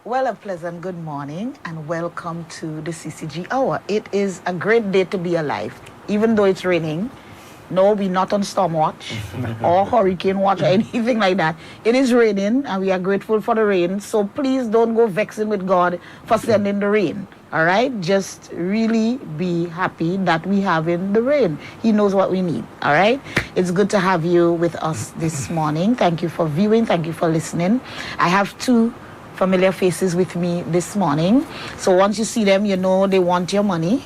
Well, a pleasant good morning and welcome to the CCG Hour. It is a great day to be alive, even though it's raining. No, we're not on storm watch or hurricane watch or anything like that. It is raining and we are grateful for the rain. So please don't go vexing with God for sending the rain. All right? Just really be happy that we have in the rain. He knows what we need. All right? It's good to have you with us this morning. Thank you for viewing. Thank you for listening. I have two familiar faces with me this morning. So once you see them, you know they want your money.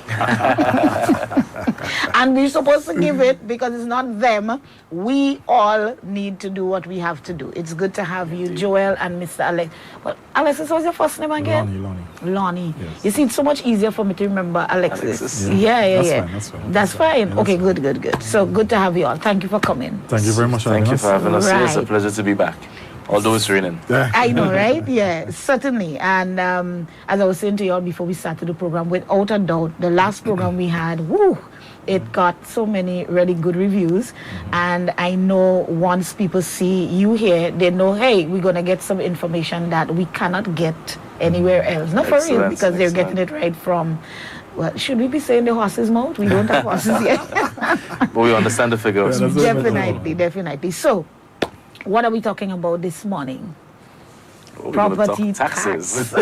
And we're supposed to give it because it's not them. We all need to do what we have to do. It's good to have you, Joel and Mr. Alex. Well, Alexis, what's your first name again? Lonnie. Yes. You see, it's so much easier for me to remember Alexis. Yeah. That's fine. Yeah, okay, good. So good to have you all. Thank you for coming. Thank you very much. Thank you for having us. Right. It's a pleasure to be back. Although it's raining. I know, right? Yeah, certainly. And as I was saying to you all before we started the program, without a doubt, the last program we had, it got so many really good reviews. And I know once people see you here, they know, hey, we're going to get some information that we cannot get anywhere else. Not for real, because they're getting it right from... Well, should we be saying the horse's mouth? We don't have horses yet. But we understand the figures. Definitely. So, what are we talking about this morning? Property taxes.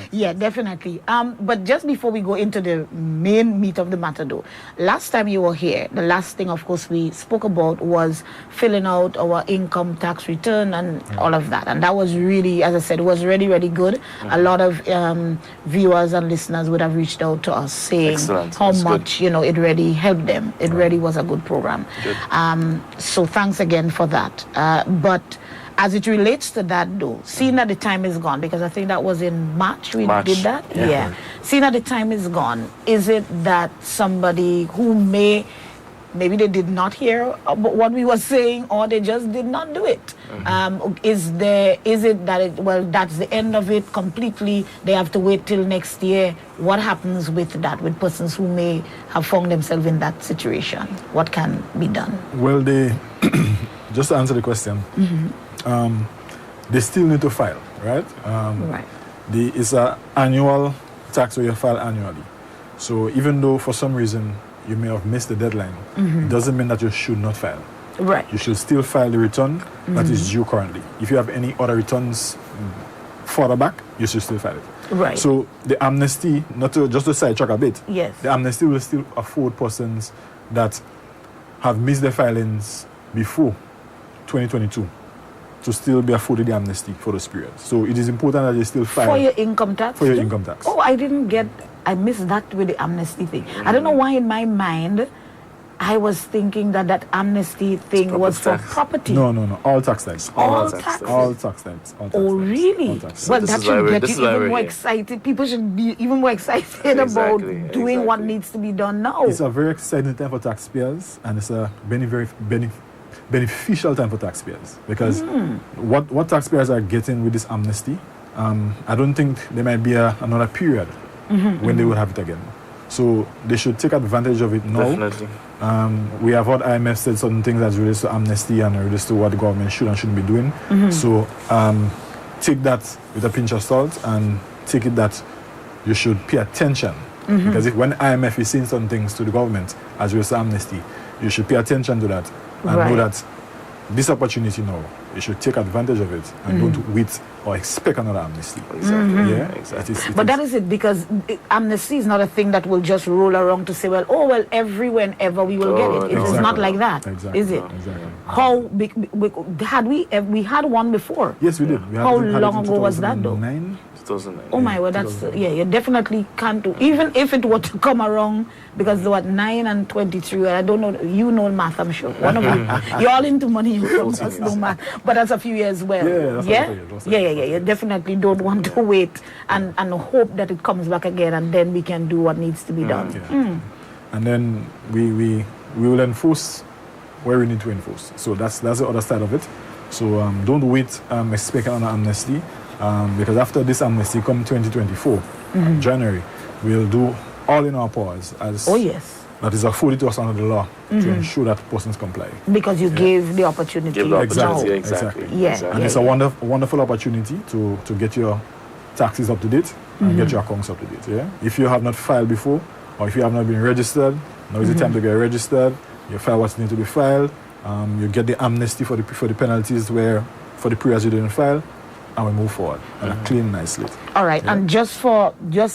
Yeah, definitely. But just before we go into the main meat of the matter though, last time you were here, the last thing, of course, we spoke about was filling out our income tax return and all of that. And that was really, as I said, it was really, really good. A lot of viewers and listeners would have reached out to us saying how much, it really helped them. It really was a good program. So thanks again for that. But as it relates to that, though, seeing that the time is gone, because I think that was in March we did that? Yeah. Seeing that the time is gone, is it that somebody who maybe they did not hear what we were saying, or they just did not do it? Is it that that's the end of it completely, they have to wait till next year? What happens with that, with persons who may have found themselves in that situation? What can be done? Well, just to answer the question, they still need to file, right? Right. It's an annual tax where you file annually. So even though for some reason you may have missed the deadline, it doesn't mean that you should not file. Right. You should still file the return that is due currently. If you have any other returns further back, you should still file it. Right. So the amnesty, just to sidetrack a bit, yes, the amnesty will still afford persons that have missed their filings before 2022 to still be afforded the amnesty for those periods. So it is important that they still file. For your income tax? For your income tax. Oh, I missed that with the amnesty thing. I don't know why in my mind I was thinking that amnesty thing was for property. No. All tax types. All tax types. Oh, really? Well, that should get you even more excited. People should be even more excited about doing what needs to be done now. It's a very exciting time for taxpayers, and it's a very beneficial time for taxpayers, because what taxpayers are getting with this amnesty, I don't think there might be another period when they will have it again. So they should take advantage of it now. Definitely. We have heard IMF said certain things that relates to amnesty and relates to what the government should and shouldn't be doing. So take that with a pinch of salt and take it that you should pay attention. Because when IMF is saying certain things to the government as relates to amnesty, you should pay attention to that and know that this opportunity now, you should take advantage of it and don't wait or expect another amnesty. Exactly. Yeah, exactly. But that is it, because amnesty is not a thing that will just roll around to say, everywhere and ever we will get it. It is not like that, is it? Exactly. How big we had one before? Yes, we did. How long ago was that, though? 2009. Oh my word, that's you definitely can't do. Even if it were to come around, because they were 9 and 23. I don't know. You know math, I'm sure. One of you, you're all into money. You just know math. But that's a few years well. Yeah. You definitely don't want to wait and hope that it comes back again, and then we can do what needs to be done. And then we will enforce where we need to enforce. So that's the other side of it. So don't wait expecting an amnesty. Because after this amnesty come 2024, January, we'll do all in our powers as that is afforded to us under the law to ensure that persons comply. Because you gave the opportunity. Give the opportunity, Exactly. Yeah. And it's a wonderful opportunity to get your taxes up to date and get your accounts up to date. Yeah. If you have not filed before, or if you have not been registered, now is the time to get registered. You file what's need to be filed. You get the amnesty for the penalties for the periods you didn't file, and we move forward and a clean, nice slate. All right, and just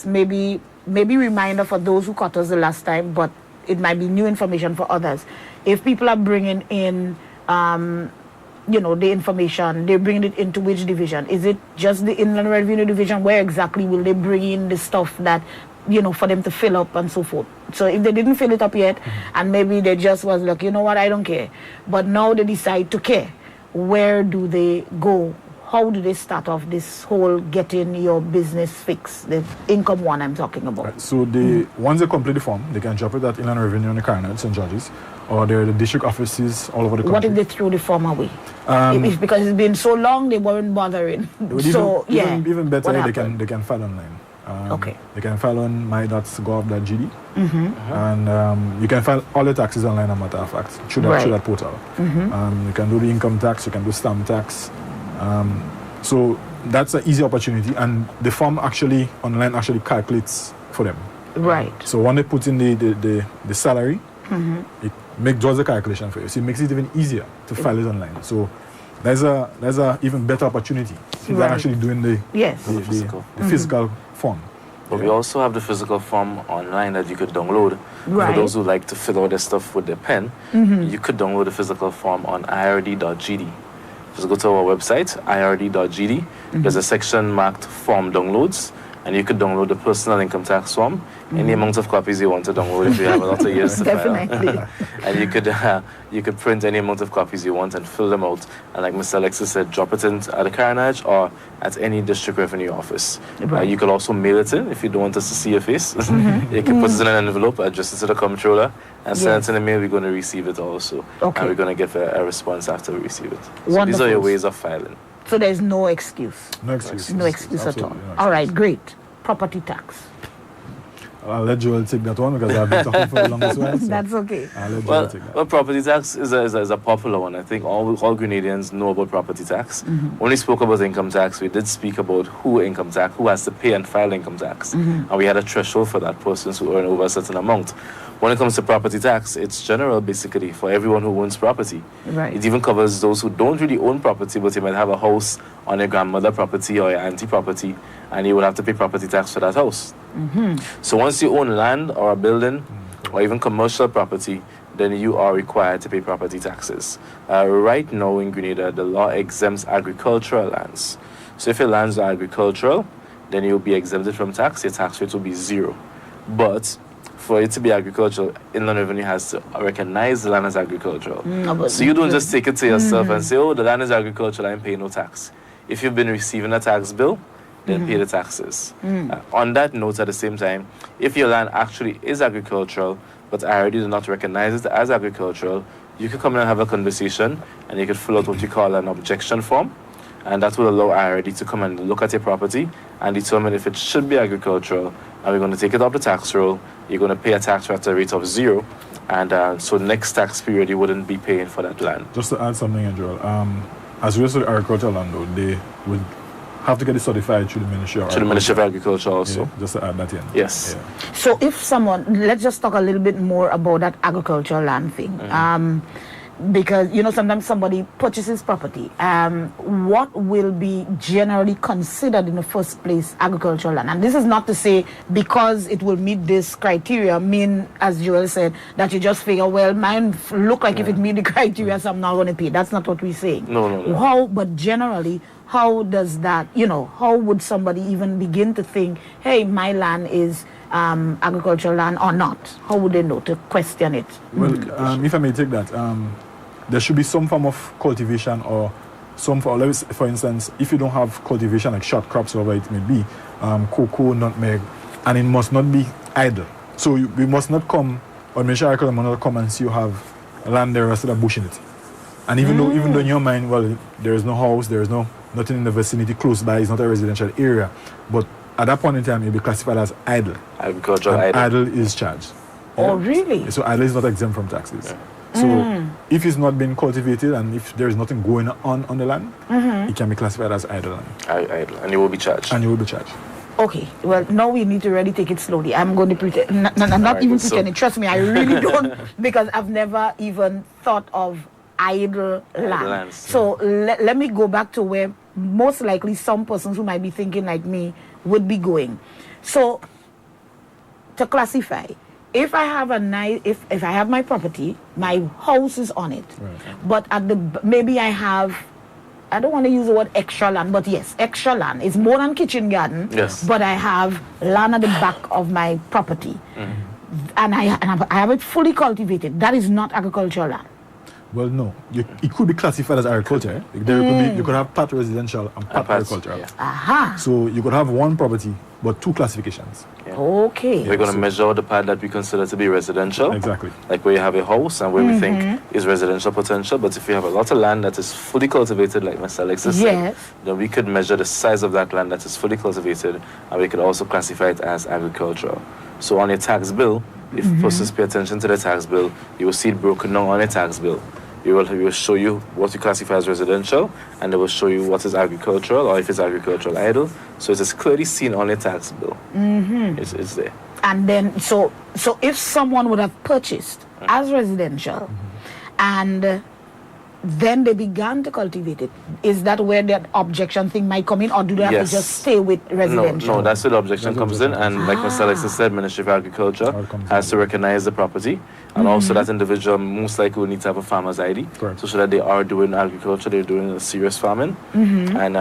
maybe reminder for those who caught us the last time, but it might be new information for others. If people are bringing in, the information, they're bringing it into which division? Is it just the Inland Revenue Division? Where exactly will they bring in the stuff that, for them to fill up and so forth? So if they didn't fill it up yet, and maybe they just was like, you know what, I don't care. But now they decide to care. Where do they go? How do they start off this whole getting your business fixed, the income one I'm talking about? Right. So once they complete the form, they can drop it at Inland Revenue on the Carnage, St. George's, or there are the district offices all over the country. What if they threw the form away? Because it's been so long, they weren't bothering. Even better, they can file online. Okay. They can file on my.gov.gd, and you can file all the taxes online, as a matter of fact, through that portal. You can do the income tax, you can do stamp tax. So that's an easy opportunity, and the form online calculates for them. Right. So when they put in the salary, it does the calculation for you. So it makes it even easier to file it online. So there's a even better opportunity. They're actually doing the physical form. But we also have the physical form online that you could download. For those who like to fill out their stuff with their pen, you could download the physical form on ird.gd. Just go to our website, ird.gd. There's a section marked Form Downloads, and you could download the personal income tax form, any amount of copies you want to download if you have a lot of years to file. And you could print any amount of copies you want and fill them out. And like Mr. Alexis said, drop it in at the Carnage or at any district revenue office. You could also mail it in if you don't want us to see your face. You can put it in an envelope, address it to the comptroller, and send it in the mail. We're going to receive it also. And we're going to give a response after we receive it. So these are your ways of filing. So there's no excuse. No excuse. No excuse at all. All right, great. Property tax. I'll let Joel take that one because I've been talking for the longest while. So that's okay. I'll let Joel take that. Well, property tax is a popular one. I think all Grenadians know about property tax. When we spoke about income tax, we did speak about who has to pay and file income tax. And we had a threshold for that persons who earn over a certain amount. When it comes to property tax, it's general basically for everyone who owns property. Right. It even covers those who don't really own property, but you might have a house on your grandmother property or your auntie property, and you would have to pay property tax for that house. So once you own land or a building or even commercial property, then you are required to pay property taxes. Right now in Grenada, the law exempts agricultural lands. So if your lands are agricultural, then you'll be exempted from tax. Your tax rate will be 0. But for it to be agricultural, Inland Revenue has to recognize the land as agricultural. So you don't just take it to yourself and say, oh, the land is agricultural, I'm paying no tax. If you've been receiving a tax bill, then pay the taxes. On that note, at the same time, if your land actually is agricultural, but IRD does not recognize it as agricultural, you could come in and have a conversation, and you could fill out what you call an objection form, and that will allow IRD to come and look at your property and determine if it should be agricultural, and we're going to take it off the tax roll. You're going to pay a tax at a rate of 0, and so next tax period you wouldn't be paying for that land. Just to add something, Andrew, as well as the agricultural land, though, they would have to get it certified through the Ministry of Agriculture. Through the Ministry of Agriculture also. Yeah, just to add that in. Yes. Yeah. So if someone, let's just talk a little bit more about that agricultural land thing. Because, sometimes somebody purchases property. What will be generally considered in the first place agricultural land? And this is not to say because it will meet this criteria, as Joel said, that you just figure, well, mine look like if it meet the criteria, so I'm not going to pay. That's not what we're saying. No. But generally, how does that, how would somebody even begin to think, hey, my land is agricultural land or not? How would they know to question it? Well, if I may take that, there should be some form of cultivation or for instance, if you don't have cultivation like short crops, whatever it may be, cocoa, nutmeg, and it must not be idle. So we must not come, or Ministry of Agriculture must not come and see you have land there instead of bush in it. And even though in your mind, well, there is no house, there is nothing in the vicinity close by, it's not a residential area, but at that point in time, you'll be classified as idle. Agricultural and idle. Idle is charged. Oh, really? So idle is not exempt from taxes. So if it's not being cultivated and if there is nothing going on the land, it can be classified as idle land. Idle, and you will be charged. Okay, well, now we need to really take it slowly. I'm going to pretend, not even pretending. Trust me, I really don't, because I've never even thought of idle land. So let me go back to where most likely some persons who might be thinking like me would be going. So to classify, if I have if I have my property, my house is on it, but maybe I have, I don't want to use the word extra land, but yes, extra land. It's more than kitchen garden, but I have land at the back of my property, and I have it fully cultivated. That is not agricultural land. Well, no. It could be classified as agriculture. You could have part residential and part agricultural. So you could have one property, but two classifications. Okay. We're going to measure the part that we consider to be residential. Exactly. Like where you have a house and where we think is residential potential. But if you have a lot of land that is fully cultivated, like Mr. Alexis said, then we could measure the size of that land that is fully cultivated, and we could also classify it as agricultural. So on your tax bill, if persons pay attention to the tax bill, you will see it broken down on a tax bill. It will show you what you classify as residential, and it will show you what is agricultural, or if it's agricultural idle. So it is clearly seen on a tax bill. It's there. And then, so if someone would have purchased as residential, and then they began to cultivate it, is that where that objection thing might come in, or do they have to just stay with residential? No, that's where the objection comes in, and like Mr. Alexis said, Ministry of Agriculture has to recognize the property, and also that individual most likely will need to have a farmer's ID, so that they are doing agriculture, they're doing serious farming, and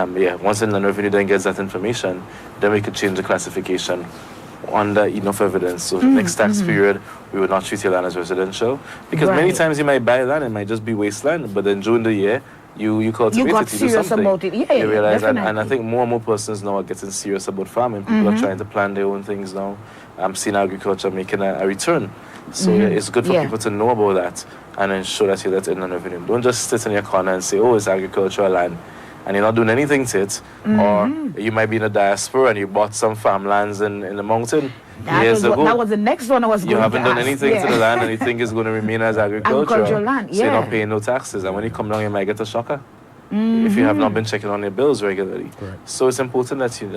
once the revenue then gets that information, then we could change the classification under enough evidence. So the next tax period, we will not treat your land as residential, because many times you might buy land, it might just be wasteland, but then during the year you cultivate you got it, you do serious something. about it. Yeah, you realize, and definitely. I think more and more persons now are getting serious about farming. People are trying to plan their own things now. I'm seeing agriculture making a return. So it's good for people to know about that and ensure that you let in on revenue. Don't just sit in your corner and say, oh, it's agricultural land, and you're not doing anything to it. Or you might be in a diaspora and you bought some farmlands in the mountain years ago. That was the next one I was going to ask. You haven't done anything to the land, and you think it's going to remain as agricultural land. So you're not paying no taxes. And when you come down, you might get a shocker if you have not been checking on your bills regularly. So it's important that you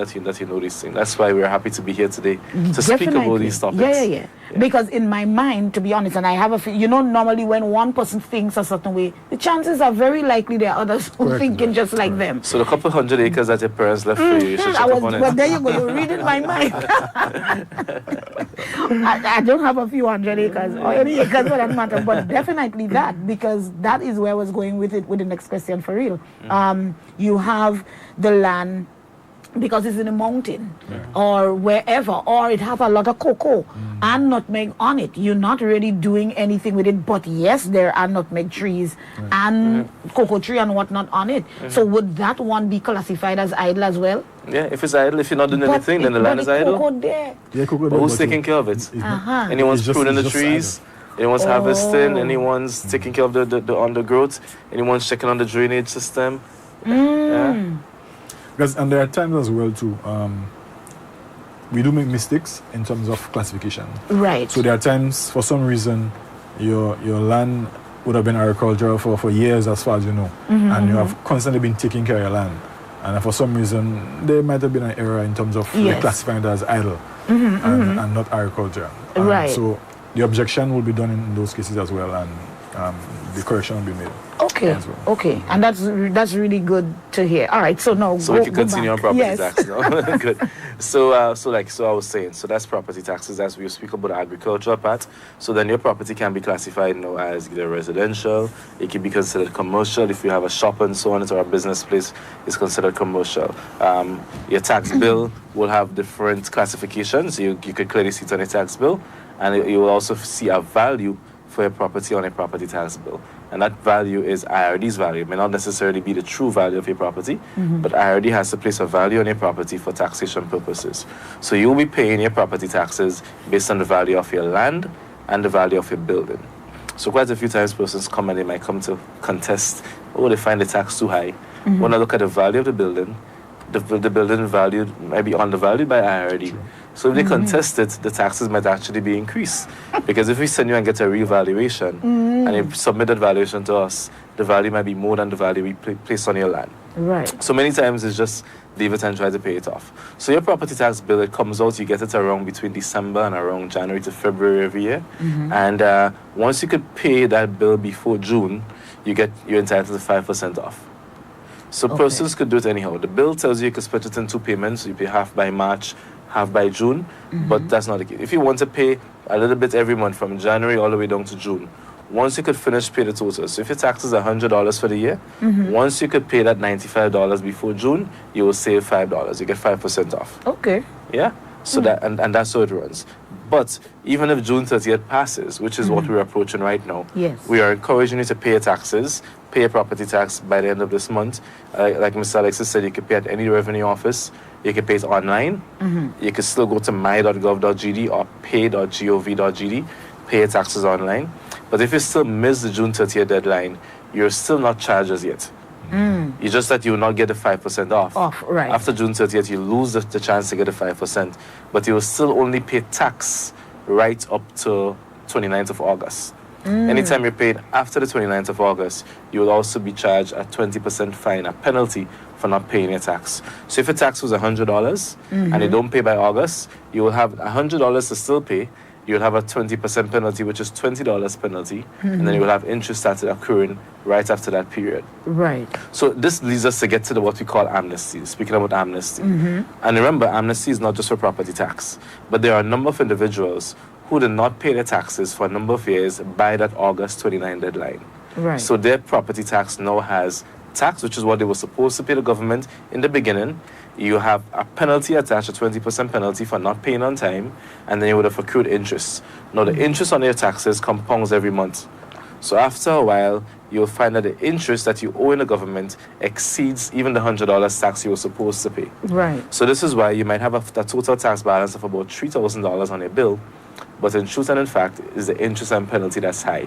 know these things. That's why we're happy to be here today to speak about these topics. Yeah. Because in my mind, to be honest, and I have a few, normally when one person thinks a certain way, the chances are very likely there are others who are thinking just like them. So the couple hundred acres that your parents left for you, you should check up on it. Well, there you go. You're reading my mind. I don't have a few hundred acres or any acres for that matter, but definitely that, because that is where I was going with it with the next question for real. You have the land because it's in a mountain or wherever, or it have a lot of cocoa and nutmeg on it. You're not really doing anything with it, but yes, there are nutmeg trees and cocoa tree and whatnot on it. So would that one be classified as idle as well? Yeah, if it's idle, if you're not doing anything, then the land is idle. Cocoa but who's taking care of it? Anyone's pruning the trees? Anyone's harvesting? Anyone's taking care of the undergrowth? Anyone's checking on the drainage system? Because, and there are times as well too, we do make mistakes in terms of classification. Right. So there are times, for some reason, your land would have been agricultural for years as far as you know, and you have constantly been taking care of your land. And for some reason, there might have been an error in terms of classifying it as idle and not agriculture. Right. So the objection will be done in those cases as well, and the correction will be made. Okay, and that's really good to hear. All right, so now we can continue on property tax now. Good. So I was saying, so that's property taxes as we speak about the agricultural part. So then your property can be classified now as either residential, it can be considered commercial. If you have a shop and so on, or a business place, it's considered commercial. Your tax bill will have different classifications. You could clearly see it on a tax bill, and you will also see a value for a property on a property tax bill. And that value is IRD's value. It may not necessarily be the true value of your property, but IRD has to place a value on your property for taxation purposes. So you'll be paying your property taxes based on the value of your land and the value of your building. So quite a few times persons come and they might come to contest, they find the tax too high. When I look at the value of the building, the building valued might be undervalued by IRD. So if they contest it, the taxes might actually be increased. Because if we send you and get a real valuation, and you submit that valuation to us, the value might be more than the value we place on your land. Right. So many times it's just leave it and try to pay it off. So your property tax bill, it comes out, you get it around between December and around January to February every year. And once you could pay that bill before June, you're entitled to 5% off. So persons could do it anyhow. The bill tells you can split it in 2 payments. You pay half by March, half by June, but that's not the case. If you want to pay a little bit every month from January all the way down to June, once you could finish pay the total. So if your tax is $100 for the year, once you could pay that $95 before June, you will save $5. You get 5% off. Okay. Yeah. So that and that's how it runs. But even if June 30th passes, which is what we're approaching right now, we are encouraging you to pay your taxes, pay your property tax by the end of this month. Like Mr. Alexis said, you can pay at any revenue office. You can pay it online. You can still go to my.gov.gd or pay.gov.gd, pay your taxes online. But if you still miss the June 30th deadline, you're still not charged as yet. It's just that you will not get the 5% off. Right. After June 30th, you lose the chance to get the 5%, but you will still only pay tax right up to 29th of August. Anytime you're paid after the 29th of August, you will also be charged a 20% fine, a penalty for not paying your tax. So if your tax was $100 and you don't pay by August, you will have $100 to still pay. You'll have a 20% penalty, which is $20 penalty, and then you will have interest started accruing right after that period. Right. So this leads us to get to what we call amnesty, speaking about amnesty. And remember, amnesty is not just for property tax, but there are a number of individuals who did not pay their taxes for a number of years by that August 29 deadline. Right. So their property tax now has tax, which is what they were supposed to pay the government in the beginning. You have a penalty attached, a 20% penalty for not paying on time, and then you would have accrued interest. Now, the interest on your taxes compounds every month. So after a while, you'll find that the interest that you owe in the government exceeds even the $100 tax you were supposed to pay. Right. So this is why you might have a total tax balance of about $3,000 on your bill, but in truth and in fact, is the interest and penalty that's high.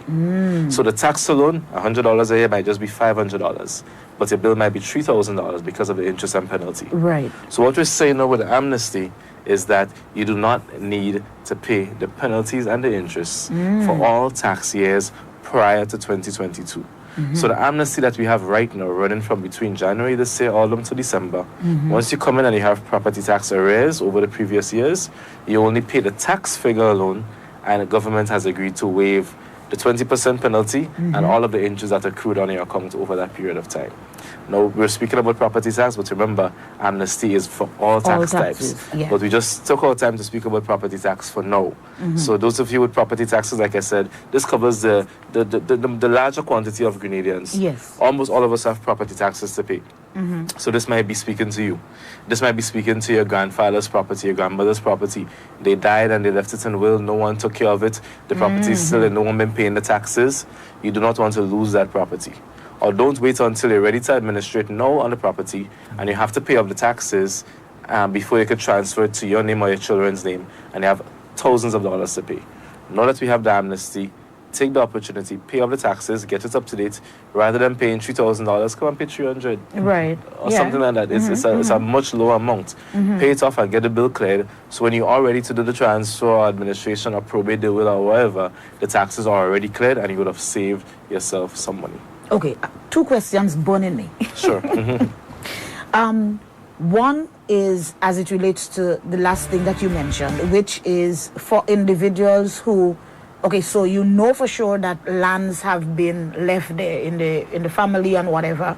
So the tax alone, $100 a year, might just be $500, but your bill might be $3,000 because of the interest and penalty. Right. So what we're saying now with the amnesty is that you do not need to pay the penalties and the interest for all tax years prior to 2022. So the amnesty that we have right now, running from between January this year all the way to December, once you come in and you have property tax arrears over the previous years, you only pay the tax figure alone, and the government has agreed to waive the 20% penalty and all of the interest that accrued on your account over that period of time. Now, we're speaking about property tax, but remember, amnesty is for all tax types. Yeah. But we just took our time to speak about property tax for now. So those of you with property taxes, like I said, this covers the larger quantity of Grenadians. Yes. Almost all of us have property taxes to pay. So this might be speaking to you. This might be speaking to your grandfather's property, your grandmother's property. They died and they left it in will. No one took care of it. The property is still and no one been paying the taxes. You do not want to lose that property. Or don't wait until you're ready to administrate now on the property and you have to pay off the taxes before you could transfer it to your name or your children's name, and you have thousands of dollars to pay. Now that we have the amnesty, take the opportunity, pay off the taxes, get it up to date, rather than paying $3,000, come and pay $300. Right. Or something like that. It's a much lower amount. Pay it off and get the bill cleared. So when you are ready to do the transfer or administration or probate the will or whatever, the taxes are already cleared and you would have saved yourself some money. Okay, 2 questions burning me. Sure. One is as it relates to the last thing that you mentioned, which is for individuals who, okay, so you know for sure that lands have been left there in the family and whatever.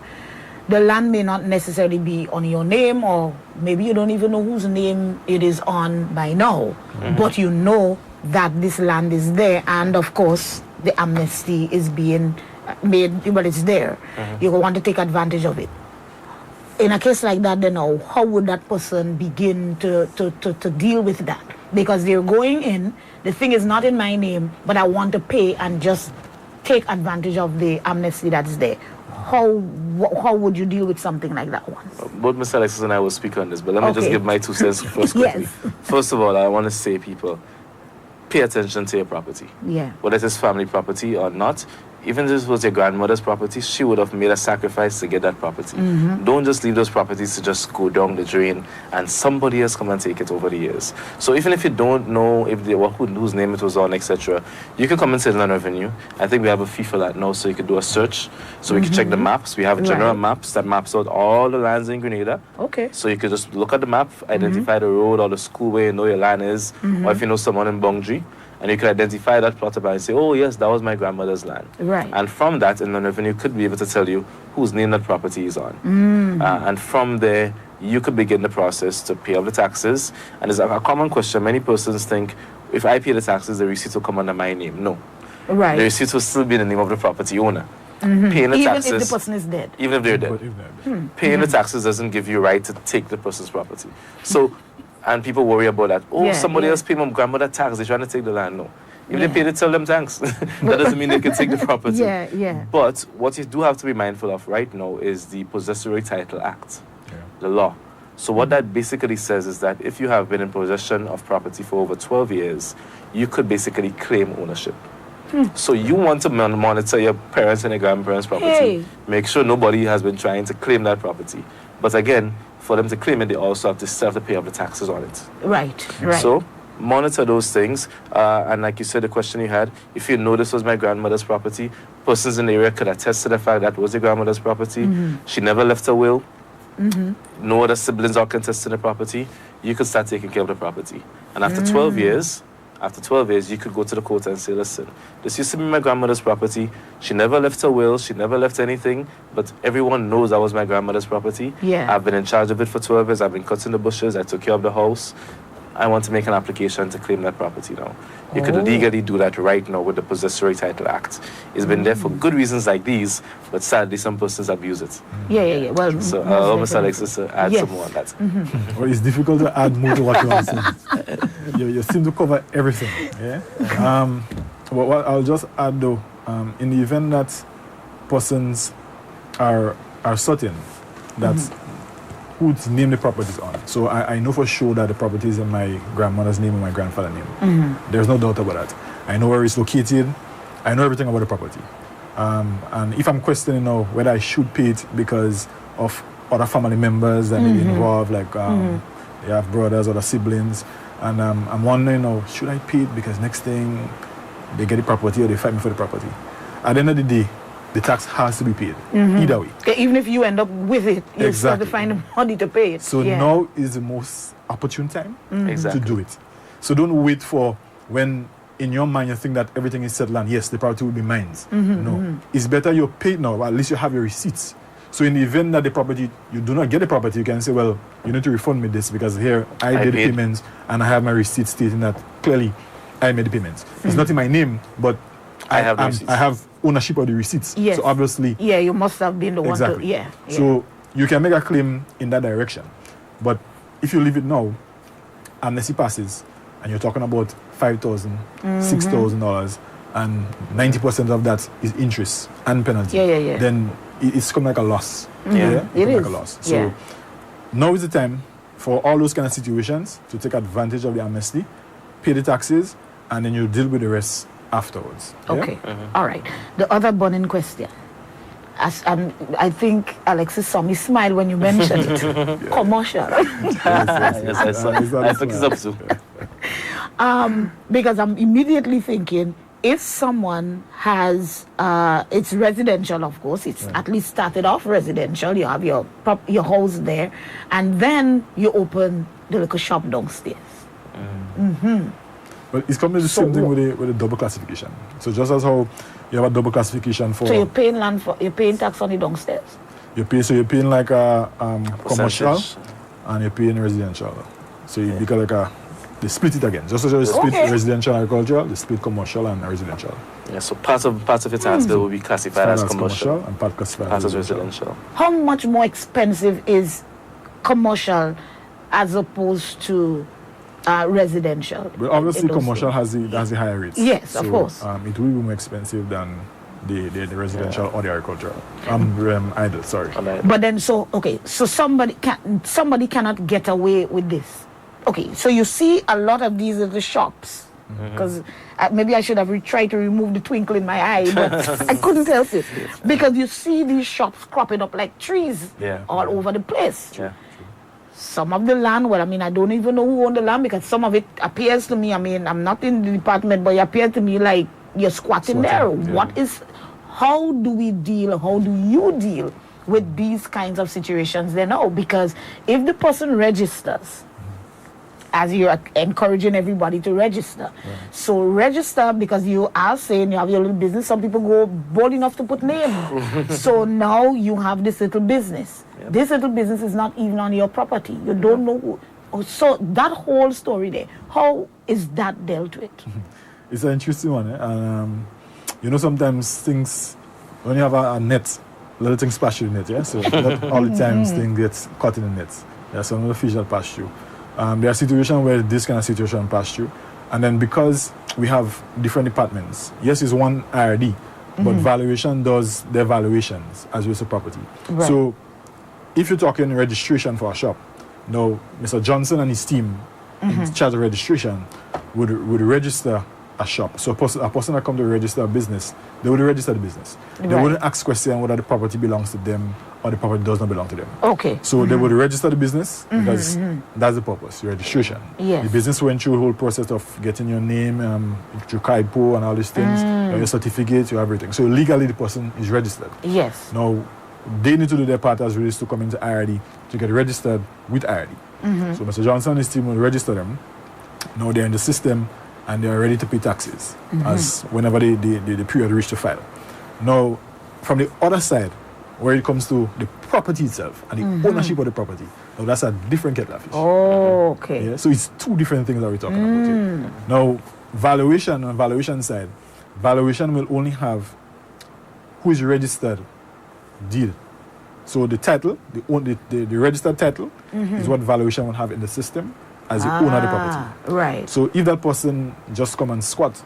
The land may not necessarily be on your name, or maybe you don't even know whose name it is on by now, but you know that this land is there, and of course the amnesty is being made, but it's there. You want to take advantage of it. In a case like that, then how would that person begin to deal with that? Because they're going in, the thing is not in my name, but I want to pay and just take advantage of the amnesty that's there. How would you deal with something like that one? Both Mr. Alexis and I will speak on this, but let me just give my 2 cents first quickly. Yes. First of all, I want to say, people, pay attention to your property. Yeah. Whether it is family property or not, even if this was your grandmother's property, she would have made a sacrifice to get that property. Don't just leave those properties to just go down the drain and somebody else come and take it over the years. So even if you don't know if they were whose name it was on, etc., you can come and sit in Land Revenue. I think we have a fee for that now, so you could do a search. So we can check the maps. We have general maps that maps out all the lands in Grenada. Okay. So you could just look at the map, identify the road or the school where you know your land is, or if you know someone in Bongji, and you can identify that plot and say, oh yes, that was my grandmother's land. Right. And from that, Inland Revenue could be able to tell you whose name that property is on. And from there, you could begin the process to pay off the taxes. And it's a common question. Many persons think, if I pay the taxes, the receipt will come under my name. No. Right. The receipt will still be in the name of the property owner. Paying the taxes, even if the person is dead. even if they're dead. Paying the taxes doesn't give you right to take the person's property. So, and people worry about that. Oh, somebody else paid my grandmother tax. They're trying to take the land. No. If they paid it, tell them thanks. That doesn't mean they can take the property. But what you do have to be mindful of right now is the Possessory Title Act, the law. So what that basically says is that if you have been in possession of property for over 12 years, you could basically claim ownership. So you want to monitor your parents and your grandparents' property. Make sure nobody has been trying to claim that property. But again, for them to claim it, they also have to still have to pay off the taxes on it. Right. So monitor those things. And like you said, the question you had, if you know this was my grandmother's property, persons in the area could attest to the fact that was your grandmother's property. She never left a will. No other siblings are contesting the property. You could start taking care of the property. And after 12 years, you could go to the court and say, listen, this used to be my grandmother's property. She never left a will. She never left anything. But everyone knows that was my grandmother's property. I've been in charge of it for 12 years. I've been cutting the bushes. I took care of the house. I want to make an application to claim that property now. You could legally do that right now with the Possessory Title Act. It's been there for good reasons like these, but sadly some persons abuse it. Well, so I'll almost Alexis to add some more on that. Well, it's difficult to add more to what you are saying. You seem to cover everything. What I'll just add though, in the event that persons are certain that whose name the property is on. So I know for sure that the property is in my grandmother's name and my grandfather's name. There's no doubt about that. I know where it's located. I know everything about the property. And if I'm questioning now whether I should pay it because of other family members that may be involved, like they have brothers or siblings, and I'm wondering, should I pay it because next thing they get the property or they fight me for the property. At the end of the day, the tax has to be paid, either way. Even if you end up with it, you still have to find the money to pay it. So now is the most opportune time to do it. So don't wait for when in your mind you think that everything is settled and yes, the property will be mine. No. It's better you pay it now, at least you have your receipts. So in the event that the property, you do not get the property, you can say, well, you need to refund me this because here I did the payments and I have my receipt stating that clearly I made the payments. It's not in my name, but I have ownership of the receipts. So obviously... you must have been the one to... So you can make a claim in that direction. But if you leave it now, amnesty passes, and you're talking about $5,000, $6,000, and 90% of that is interest and penalty, then it's come like a loss. It is. Like a loss. So now is the time for all those kind of situations to take advantage of the amnesty, pay the taxes, and then you deal with the rest afterwards. Okay. All right. The other burning question. I think Alexis saw me smile when you mentioned it. Commercial. I think it's up to. Because I'm immediately thinking, if someone has, it's residential, of course, it's at least started off residential, you have your house there, and then you open the little shop downstairs. But it's coming to the same thing with the double classification. So just as how you have a double classification for... So you're paying tax on the downstairs? You're paying like a commercial and you're paying residential. So you become like they split it again. Just as you split residential and agricultural, they split commercial and residential. So part of your tax bill will be classified as commercial and part classified as residential. How much more expensive is commercial as opposed to residential? Well, obviously commercial has the higher rates. Yes, of course. It will be more expensive than the residential or the agricultural. Idle, sorry. But then so somebody cannot get away with this. Okay, so you see a lot of these little shops because maybe I should have tried to remove the twinkle in my eye, but I couldn't help it. Because you see these shops cropping up like trees all over the place. Yeah. Some of the land, well, I mean, I don't even know who owned the land, because some of it appears to me, I mean, I'm not in the department, but it appears to me like you're squatting there. Yeah. How do you deal with these kinds of situations then now? Because if the person registers, as you're encouraging everybody to register. Yeah. So register, because you are saying you have your little business. Some people go bold enough to put name. So now you have this little business. Yep. This little business is not even on your property. You don't know who. So that whole story there, how is that dealt with? It's an interesting one. And, sometimes things, when you have a net, little things pass through the net, yeah? So not all the times things get caught in the net. There are some little fish that pass through. There are situations where this kind of situation pass through. And then because we have different departments, yes, it's one IRD, but valuation does their valuations as well as a property. Right. So if you're talking registration for a shop, now Mr. Johnson and his team in charge of registration would register a shop. So a person that come to register a business, they would register the business. They wouldn't ask question whether the property belongs to them or the property does not belong to them. Okay. So they would register the business because that's the purpose, registration. Yes. The business went through the whole process of getting your name, your KIPO and all these things, your certificate, your everything. So legally the person is registered. Yes. Now, they need to do their part as really to come into IRD to get registered with IRD. So Mr. Johnson and his team will register them. Now they're in the system and they are ready to pay taxes as whenever the period reach to file. Now, from the other side, where it comes to the property itself and the ownership of the property, now that's a different kettle of fish. Oh, okay. Yeah, so it's two different things that we're talking about here. Now, valuation on valuation side, valuation will only have who is registered deed. So the title, the registered title is what valuation will have in the system as the owner of the property. Right. So if that person just come and squat,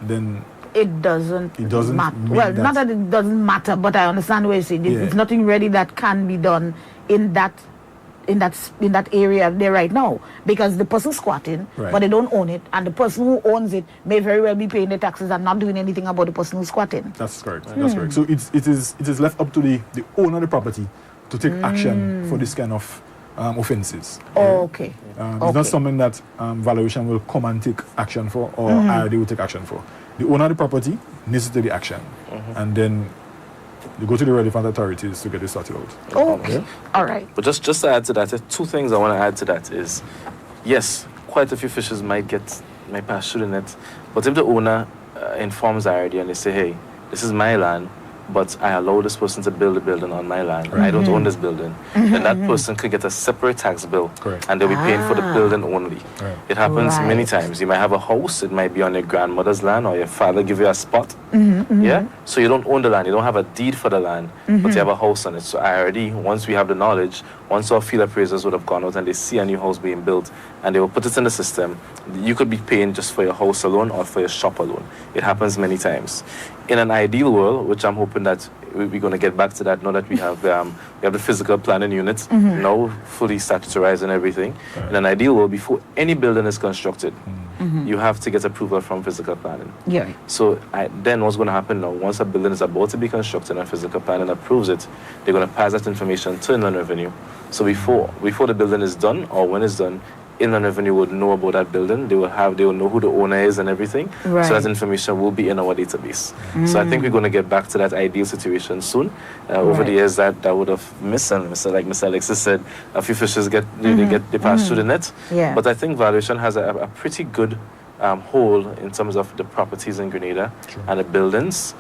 then it doesn't matter. Well, that. Not that it doesn't matter, but I understand what you're saying. It's nothing ready that can be done in that area there right now, because the person squatting, but they don't own it, and the person who owns it may very well be paying the taxes and not doing anything about the person who's squatting. That's correct. That's correct. So it is left up to the owner of the property to take action for this kind of offences. Okay. It's not something that valuation will come and take action for, or IRD will take action for. The owner of the property needs to take the action, and then you go to the relevant authorities to get it sorted out. Okay. All right. But just to add to that, two things I want to add to that is, yes, quite a few fishes might pass through the net, but if the owner informs IRD and they say, hey, this is my land, but I allow this person to build a building on my land, I don't own this building, then that person could get a separate tax bill, and they'll be paying for the building only. It happens many times. You might have a house, it might be on your grandmother's land, or your father give you a spot, yeah? So you don't own the land, you don't have a deed for the land, but you have a house on it. So IRD, once we have the knowledge, once our field appraisers would have gone out and they see a new house being built, and they will put it in the system, you could be paying just for your house alone or for your shop alone. It happens many times. In an ideal world, which I'm hoping that we're going to get back to that now that we have the physical planning unit now fully statutorized and everything. In an ideal world, before any building is constructed, you have to get approval from physical planning. Yeah. So then what's going to happen now, once a building is about to be constructed and physical planning approves it, they're going to pass that information to Inland Revenue. So before the building is done, or when it's done, Inland Revenue would know about that building. They will know who the owner is and everything. Right. So that information will be in our database. So I think we're going to get back to that ideal situation soon. Over the years that would have missed, and like Mr. Alexis said, a few fishes they pass through the net. Yeah. But I think valuation has a pretty good hold in terms of the properties in Grenada and the buildings.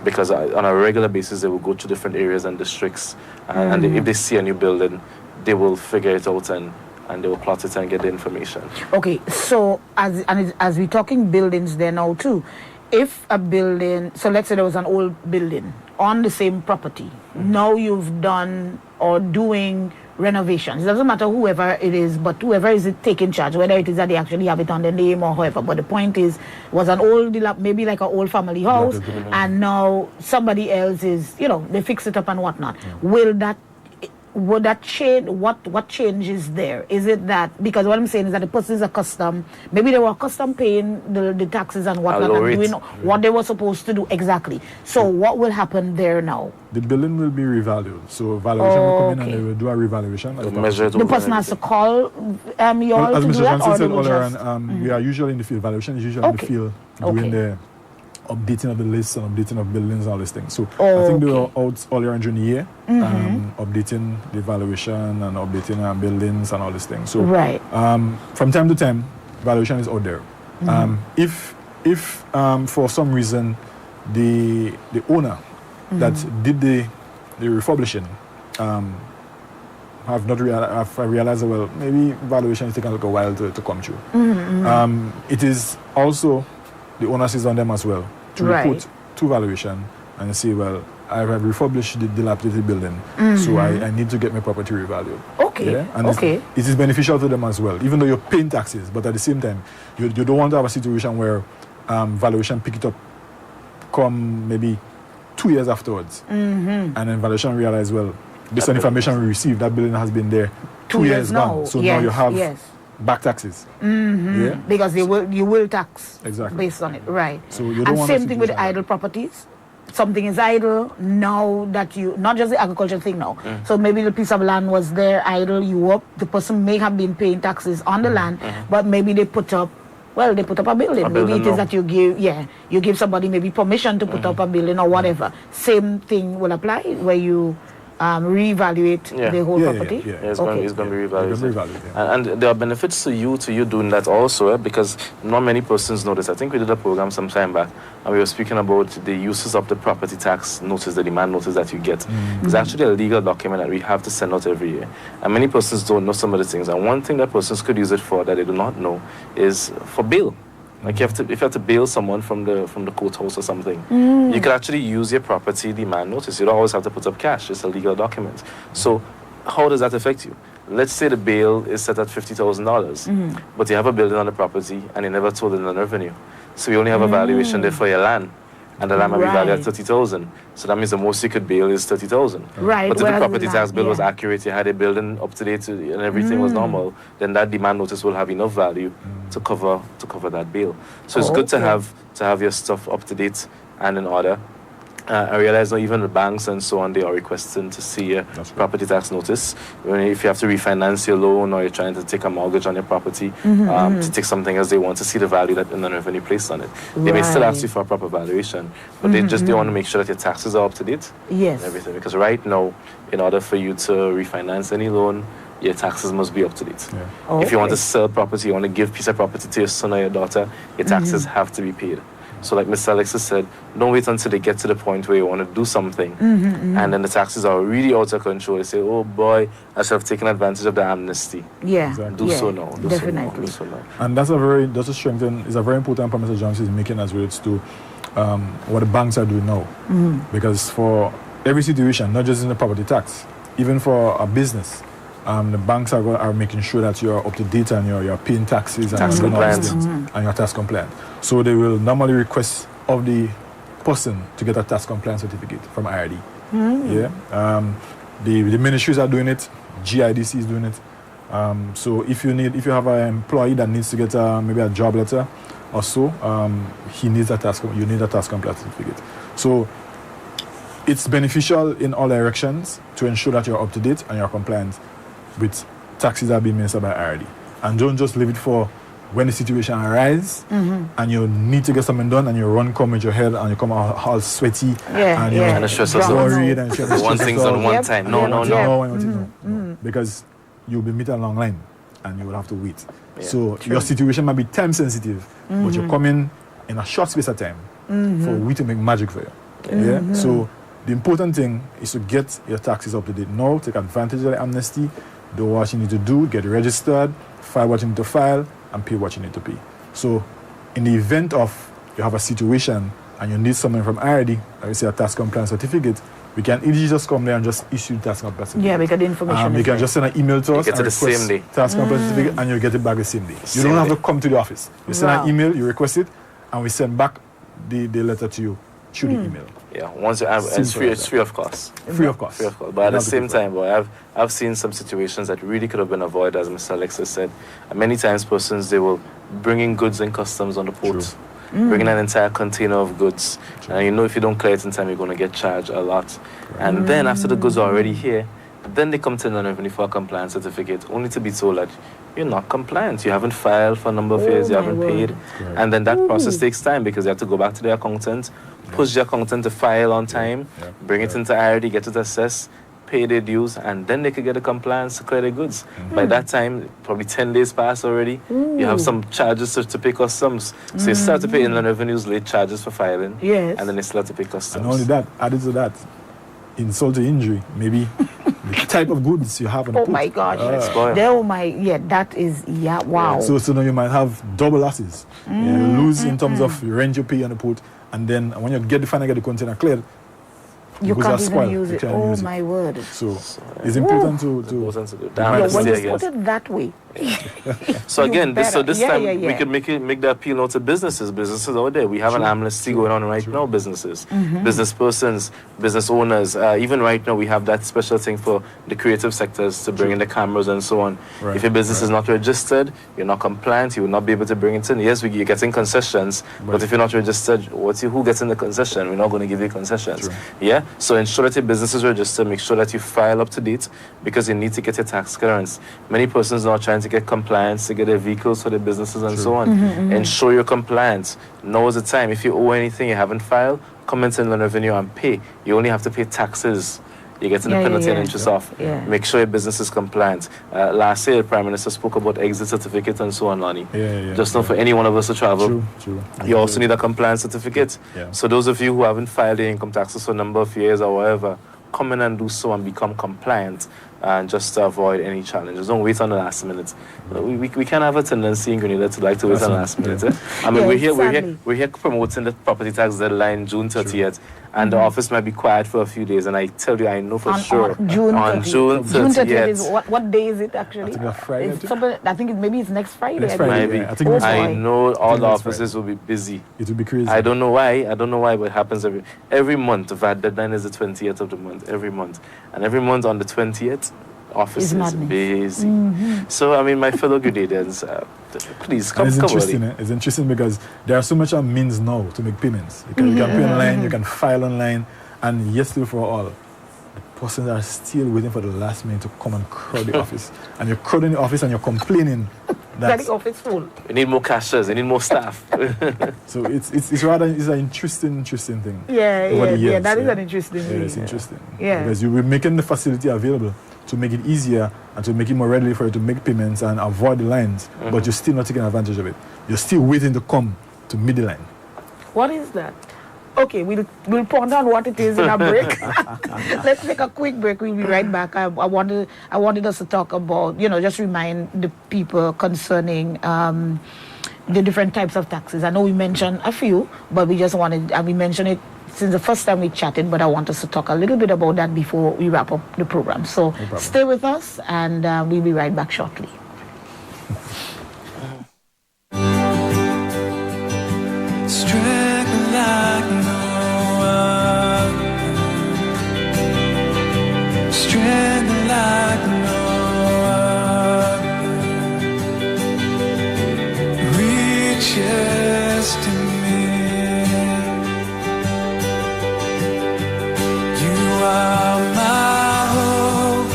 Because on a regular basis they will go to different areas and districts, and if they see a new building, they will figure it out and they will plot it and get the information. Okay, so as we're talking buildings there now too, if a building, so let's say there was an old building on the same property, now you've done or doing renovations. It doesn't matter whoever it is, but whoever is taking charge, whether it is that they actually have it on their name or however. But the point is, was an old, maybe like an old family house, and now somebody else is, they fix it up and whatnot. Will that would that change? What change is there? Is it that, because what I'm saying is that the person is accustomed, maybe they were accustomed paying the taxes and whatnot and doing what they were supposed to do exactly. So what will happen there now? The building will be revalued. So valuation will come in and they will do a revaluation. The person has to call you all to do that, or they will just... we are usually in the field. Valuation is usually in the field doing the updating of the lists and updating of buildings and all these things. So I think they were out earlier during the year, updating the valuation and updating buildings and all these things. So from time to time, valuation is out there. If for some reason the owner that did the refurbishing have not realized that, well, maybe valuation is taking a little while to come through. It is also the onus is on them as well to report to valuation and say, well, I have refurbished the dilapidated building, so I need to get my property revalued. And it is beneficial to them as well, even though you're paying taxes, but at the same time, you don't want to have a situation where valuation pick it up come maybe 2 years afterwards, and then valuation realize, well, based on information we received, that building has been there 2 years now, so now you have back taxes. Because you will tax based on it, right? So you don't and same thing with idle properties. Something is idle now that you, not just the agricultural thing now. So maybe the piece of land was there idle, the person may have been paying taxes on the land, but maybe they put up a building. Maybe it is that you give somebody maybe permission to put up a building or whatever. Same thing will apply where you reevaluate the whole property. It's going to be reevaluated. And there are benefits to you doing that also, because not many persons know this. I think we did a program some time back, and we were speaking about the uses of the property tax notice, the demand notice that you get. It's actually a legal document that we have to send out every year. And many persons don't know some of the things. And one thing that persons could use it for that they do not know is for bail. Like if you have to bail someone from the courthouse or something, you could actually use your property demand notice. You don't always have to put up cash. It's a legal document. So how does that affect you? Let's say the bail is set at $50,000, but you have a building on the property and you never told the Inland Revenue. So you only have a valuation there for your land, and the land might be valued at $30,000. So that means the most you could bail is $30,000. Right. But if the property tax bill was accurate, you had a building up to date and everything was normal, then that demand notice will have enough value to cover that bail. So it's good to have your stuff up to date and in order. I realize now even the banks and so on, they are requesting to see a property tax notice. If you have to refinance your loan or you're trying to take a mortgage on your property, to take something else, they want to see the value that Inland Revenue placed on it. They may still ask you for a proper valuation, but they want to make sure that your taxes are up to date and everything. Because right now, in order for you to refinance any loan, your taxes must be up to date. If you want to sell property, you want to give a piece of property to your son or your daughter, your taxes have to be paid. So like Mr. Alexis said, don't wait until they get to the point where you want to do something and then the taxes are really out of control. They say, oh boy, I should have taken advantage of the amnesty. Do so now. Definitely. And that's a very important point Mr. Johnson is making as relates to what the banks are doing now. Because for every situation, not just in the property tax, even for a business, the banks are making sure that you're up to date and you're paying taxes and you're tax compliant. So they will normally request of the person to get a tax compliance certificate from IRD. The ministries are doing it, GIDC is doing it. So if you have an employee that needs to get maybe a job letter or so, you need a tax compliance certificate. So it's beneficial in all directions to ensure that you're up to date and you're compliant with taxes that are being ministered by IRD. And don't just leave it for when the situation arises and you need to get something done and you come with your head and you come all sweaty and you're stressed out. Worried and one thing's on one time. No. Because you'll be meeting a long line and you will have to wait. So your situation might be time sensitive, but you're coming in a short space of time for we to make magic for you. So the important thing is to get your taxes up to date now, take advantage of the amnesty, do what you need to do, get registered, file what you need to file, and pay what you need to pay. So in the event of you have a situation and you need something from IRD, like we say a tax compliance certificate, we can easily just come there and just issue the tax compliance certificate. Because the information you can just send an email to us and request the same day. Tax compliance certificate and you'll get it back the same day. You don't have to come to the office. You send an email, you request it, and we send back the letter to you through the email. Yeah, once you have, it's free of cost. Free of cost. Free of cost. But at the same time, boy, I've seen some situations that really could have been avoided, as Mr. Alexis said. And many times, persons, they will bring in goods in customs on the port. Bringing an entire container of goods. And you know, if you don't clear it in time, you're going to get charged a lot. And then after the goods are already here, then they come to the revenue for a compliance certificate, only to be told that you're not compliant. You haven't filed for a number of years, you haven't paid. And then that process takes time because you have to go back to the accountant, push the accountant to file on time, bring it into IRD, get it assessed, pay their dues, and then they could get a compliance to clear their goods. By that time, probably 10 days pass already. You have some charges to pay customs. So you start to pay Inland Revenue's late charges for filing, and then they start to pay customs. And only that, added to that, insult to injury, maybe the type of goods you have on the port. Oh my God. That is, wow. So now you might have double losses. You lose in terms of rent you pay on the port, and then when you finally get the container cleared, you can't even use it. Oh my word. So it's important to when you put it that way. So again, this time we could make the appeal now to businesses out there. We have an amnesty going on right now. Businesses, business persons, business owners. Even right now, we have that special thing for the creative sectors to bring in the cameras and so on. If your business is not registered, you're not compliant, you will not be able to bring it in. Yes, you're getting concessions, but if you're not registered, who gets in the concession? We're not going to give you concessions. Yeah. So ensure that your business is registered. Make sure that you file up to date because you need to get your tax clearance. Many persons are not trying to get compliance to get their vehicles for their businesses and so on. Ensure you're compliant. Now is the time. If you owe anything you haven't filed, come into Inland Revenue and pay. You only have to pay taxes. You're getting the penalty and interest off. Make sure your business is compliant. Last year, the Prime Minister spoke about exit certificate and so on, Lonnie. Just not for any one of us to travel. You also need a compliance certificate. So those of you who haven't filed your income taxes for a number of years or whatever, come in and do so and become compliant. And just to avoid any challenges. Don't wait on the last minute. We can't have a tendency in Grenada to like to wait on the last minute. I mean, we're here promoting the property tax deadline June 30th, and the office might be quiet for a few days. And I tell you, I know for sure on June 30th is what day is it actually? I think Friday. I think maybe it's next Friday. Next Friday. Maybe. I know all the offices will be busy. It will be crazy. I don't know why, but it happens every month. The VAT deadline is the 20th of the month, every month. And every month on the 20th, office is busy. So, I mean, my fellow Grenadians, please come. It's interesting. It's interesting because there are so much means now to make payments. You can pay online, you can file online, and yet still for all, the persons are still waiting for the last minute to come and crowd the office. And you're crowding the office and you're complaining that the office full. We need more cashiers, we need more staff. So it's an interesting thing. That is an interesting thing. It's interesting. Because you're making the facility available to make it easier and to make it more readily for you to make payments and avoid the lines, but you're still not taking advantage of it. You're still waiting to come to meet the line. What is that? Okay, we'll ponder on what it is in a break. Let's take a quick break. We'll be right back. I wanted us to talk about, just remind the people concerning the different types of taxes. I know we mentioned a few, but we mentioned it since the first time we chatted, but I want us to talk a little bit about that before we wrap up the program. So stay with us, and we'll be right back shortly. Strength like no other. Strength like no other. Reaches to me. You are my hope.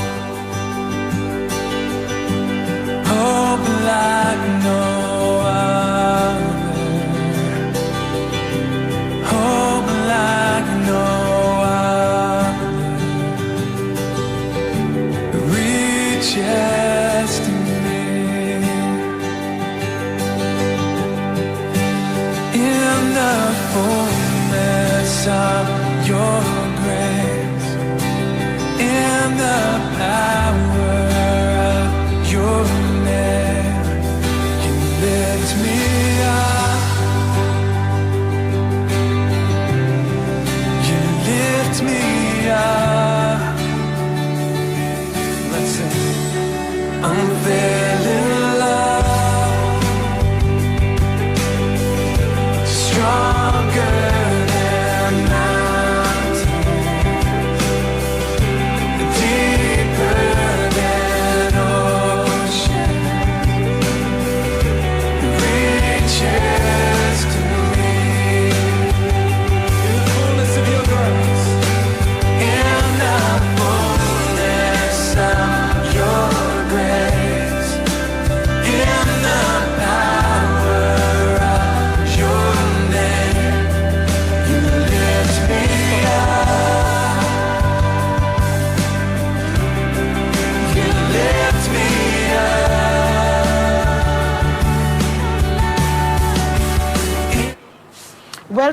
Hope like no other. Hope like no other.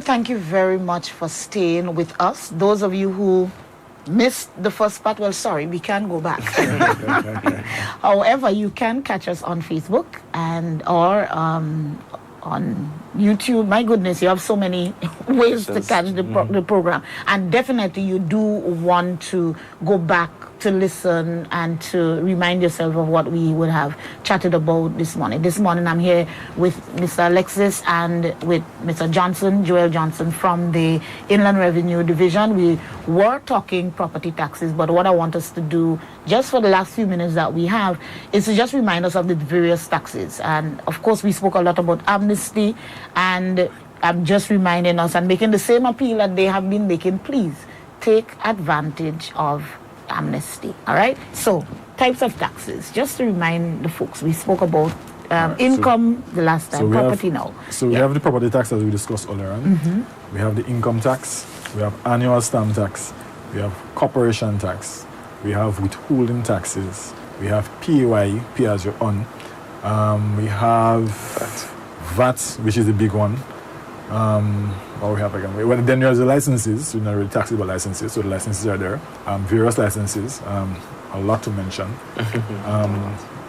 thank you very much for staying with us. Those of you who missed the first part, well, sorry, we can't go back. However, you can catch us on Facebook or on YouTube. My goodness, you have so many ways to catch the program. And definitely you do want to go back to listen and to remind yourself of what we would have chatted about this morning. This morning I'm here with Mr. Alexis and with Mr. Johnson, Joel Johnson from the Inland Revenue Division. We were talking property taxes, but what I want us to do just for the last few minutes that we have is to just remind us of the various taxes. And of course we spoke a lot about amnesty, and I'm just reminding us and making the same appeal that they have been making. Please take advantage of amnesty. All right, so types of taxes, just to remind the folks, we spoke about income the last time, property now. So we have the property tax as we discussed earlier on. We have the income tax, we have annual stamp tax, we have corporation tax, we have withholding taxes, we have PAYE, pay as you earn, we have VAT, which is the big one. What we have again? Well, then there's the licenses, really taxable licenses, so the licenses are there. Various licenses, a lot to mention.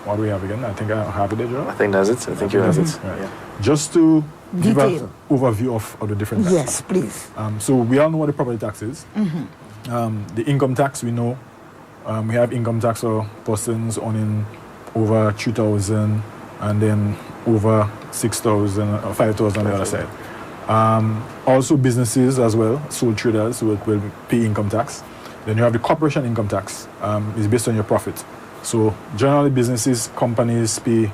What do we have again? I think I have it there, Joe? I think that's it. I think you have it. Right. Yeah. Just to give an overview of the different taxes. Yes, please. So we all know what the property tax is. The income tax, we know. We have income tax for persons owning over 3,000 and then over 6,000 or 5,000 on the other side. Also businesses as well, sole traders will pay income tax. Then you have the corporation income tax. It's based on your profit. So generally businesses, companies pay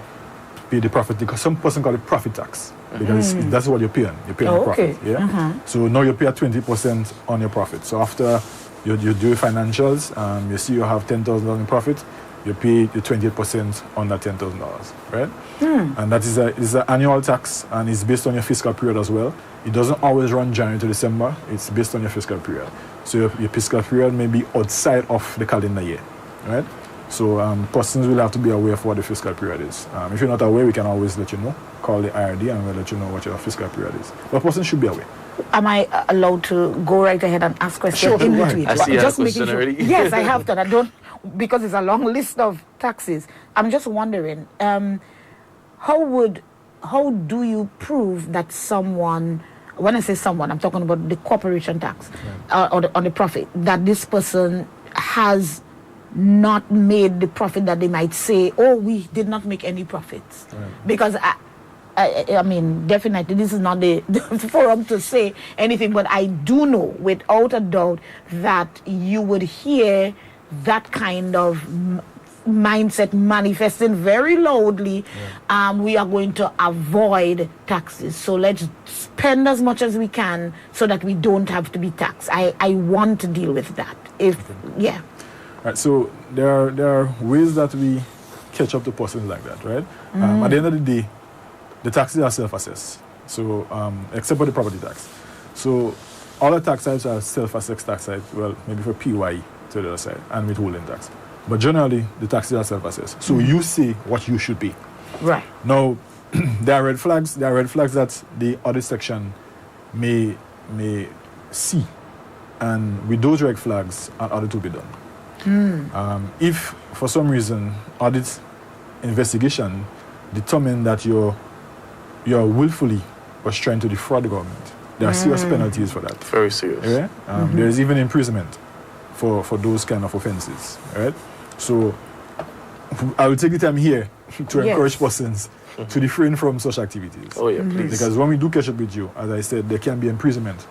the profit, because some person call it profit tax, because that's what you're paying. You're paying the profit. Yeah. So now you pay 20% on your profit. So after you do your financials, you see you have $10,000 in profit, you pay the 28% on that $10,000, right? And that is an annual tax, and it's based on your fiscal period as well. It doesn't always run January to December. It's based on your fiscal period. So your fiscal period may be outside of the calendar year, right? So persons will have to be aware of what the fiscal period is. If you're not aware, we can always let you know. Call the IRD and we'll let you know what your fiscal period is. But person should be aware. Am I allowed to go right ahead and ask questions in between? I see you have a question already. Yes, I have that. I don't, because it's a long list of taxes. I'm just wondering, how do you prove that someone, when I say someone, I'm talking about the corporation tax, or the profit, that this person has not made the profit that they might say, oh, we did not make any profits. Because I mean, definitely this is not the forum to say anything, but I do know without a doubt that you would hear that kind of mindset manifesting very loudly. We are going to avoid taxes, so let's spend as much as we can so that we don't have to be taxed. I want to deal with that. Right, so there are ways that we catch up to persons like that, right? At the end of the day, the taxes are self-assessed, so except for the property tax. So all the tax types are self-assessed tax types, well, maybe for PYE to the other side, and withholding tax. But generally, the taxes are self-assessed. So you say what you should pay. Right. Now, there are red flags. There are red flags that the audit section may see, and with those red flags, an audit will be done. If for some reason audit investigation determine that you're willfully was trying to defraud the government, there are serious penalties for that. Very serious. Yeah? There is even imprisonment for those kind of offenses. Right? So I will take the time here to encourage persons to refrain from such activities. Oh yeah, please. Because when we do catch up with you, as I said, there can be imprisonment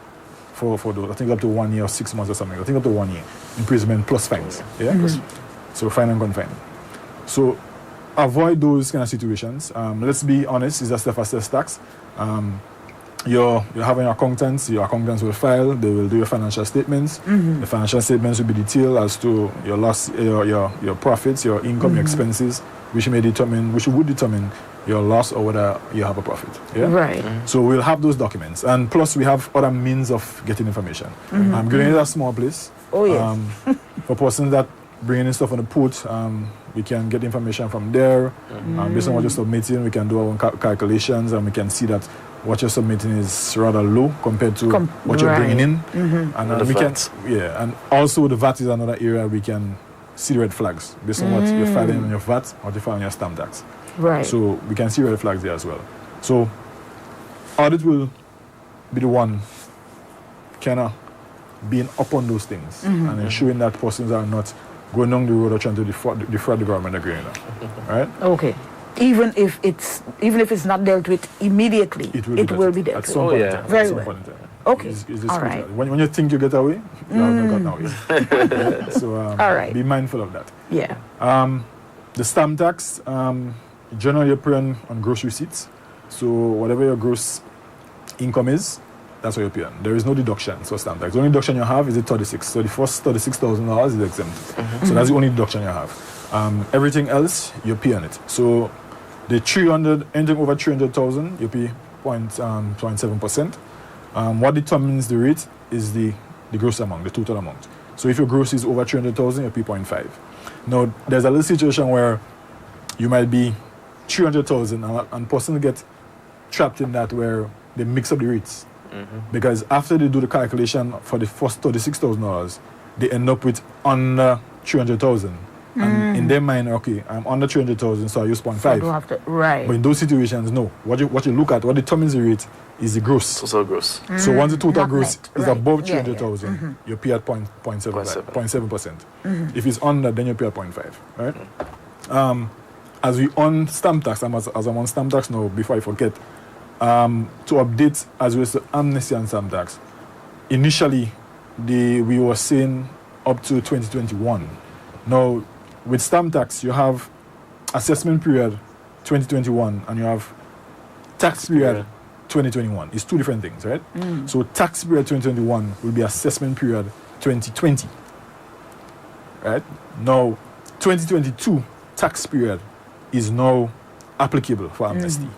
for those. I think up to 1 year or 6 months or something. I think up to 1 year imprisonment plus fines. Yeah. So fine and confined. So avoid those kind of situations. Let's be honest. It's a self-assessed tax. You're having accountants. Your accountants will file. They will do your financial statements. The financial statements will be detailed as to your loss, your profits, your income, your expenses, which would determine your loss or whether you have a profit. Yeah? Right. So we'll have those documents, and plus we have other means of getting information. Grenada is a small place. Oh yes. For persons that bringing in stuff on the port, we can get information from there. Based on what you're submitting, we can do our own calculations, and we can see that what you're submitting is rather low compared to what you're bringing in. And we can, and also the VAT is another area we can see red flags based on what you're filing on your VAT, what you file on your stamp tax. Right. So we can see red flags there as well. So audit will be the one kind of being up on those things and ensuring that persons are not going down the road or trying to defraud the government agreement. Right? Okay. Even if it's not dealt with immediately, it will be dealt at with. some point in time. Very at some well. point in time. Okay. It's All right. When you think you get away, you haven't gotten away. So all right. Be mindful of that. Yeah. The stamp tax, generally you pay on gross receipts. So whatever your gross income is, that's what you pay on. There is no deduction for stamp tax. The only deduction you have is the 36. So the first $36,000 is exempt. So that's the only deduction you have. Everything else, you pay on it. So the anything over 300,000, you pay 0.7%. What determines the rate is the gross amount, the total amount. So if your gross is over 300,000, you pay 0.5. Now, there's a little situation where you might be 300,000 and person get trapped in that where they mix up the rates. Because after they do the calculation for the first $36,000, they end up with under 300,000. And in their mind, okay, I'm under 300,000, so I use 0.5. Right. But in those situations, no. What you look at, what determines the rate is the gross. Total gross. So once the total Not gross net. is Right. above Yeah, 300,000, you pay at 0.7%. If it's under, then you pay at 0.5. Right? As we on stamp tax, as I'm on stamp tax now, before I forget, to update as well as the amnesty and stamp tax, initially we were saying up to 2021. Now, with stamp tax, you have assessment period 2021 and you have tax period 2021. It's two different things, right? So tax period 2021 will be assessment period 2020. Right? Now, 2022 tax period is now applicable for amnesty.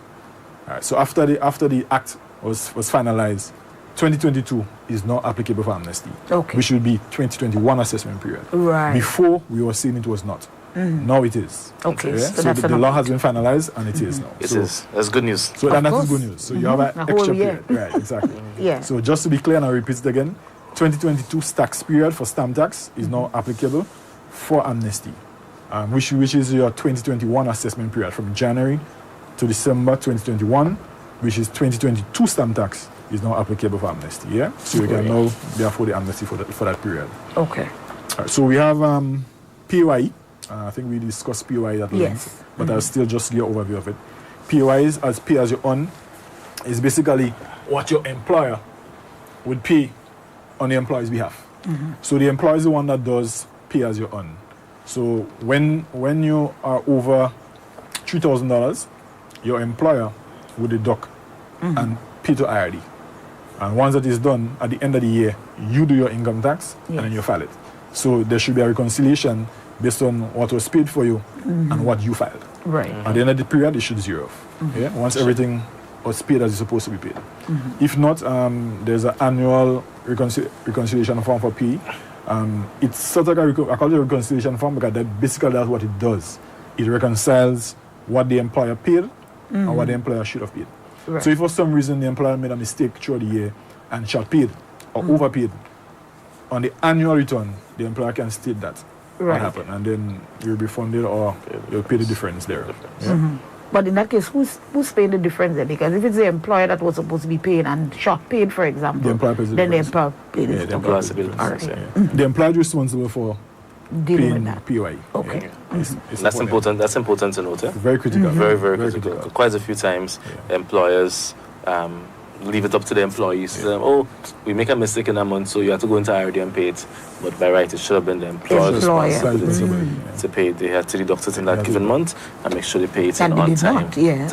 All right, so after the act was finalized, 2022 is now applicable for amnesty. Okay. Which will be 2021 assessment period. Right. Before, we were saying it was not. Now it is. Okay. Yeah? So So that's the law has been finalized and it is now. It so, is. That's good news. So Of and that course. is good news. So you have an A extra whole year. period. Right, exactly. Yeah. So just to be clear, and I'll repeat it again, 2022 tax period for stamp tax is now applicable for amnesty, which is your 2021 assessment period from January to December 2021, which is 2022 stamp tax is now applicable for amnesty. Yeah, so you can now therefore the amnesty for that period. Okay. All right, so we have PAYE. I think we discussed PAYE at length, Yes. but I'll still just give an overview of it. PAYE is as pay as you earn, is basically what your employer would pay on the employer's behalf. So the employer is the one that does pay as you earn. So when you are over $3,000, your employer would deduct and pay to IRD. And once that is done, at the end of the year, you do your income tax and then you file it. So there should be a reconciliation based on what was paid for you and what you filed. Right. At the end of the period, it should zero off. Yeah? Once everything was paid as it's supposed to be paid. If not, there's an annual reconciliation form for P. It's sort of I call it a reconciliation form because basically that's what it does. It reconciles what the employer paid and what the employer should have paid. Right. So if for some reason the employer made a mistake throughout the year and shall paid or overpaid, on the annual return, the employer can state that what happened, and then you'll be funded or you'll pay the difference there. Yeah? But in that case, who's paying the difference then? Because if it's the employer that was supposed to be paying and short paid, for example, The employer pays the then the difference. employer pays Yeah, the the employer employer pays the pays the difference. difference, Yeah. The employer is responsible for dealing with paying that. PAYE. Okay. Yeah. It's That's important. That's important to note. Very critical. Very, very critical. Quite a few times, employers leave it up to the employees. Oh, we make a mistake in a month, so you have to go into IRD and pay it. But by right, it should have been the employer's Employer. responsibility to pay it. They have to deduct it in that given month and make sure they pay it And in they on did time. not, yeah.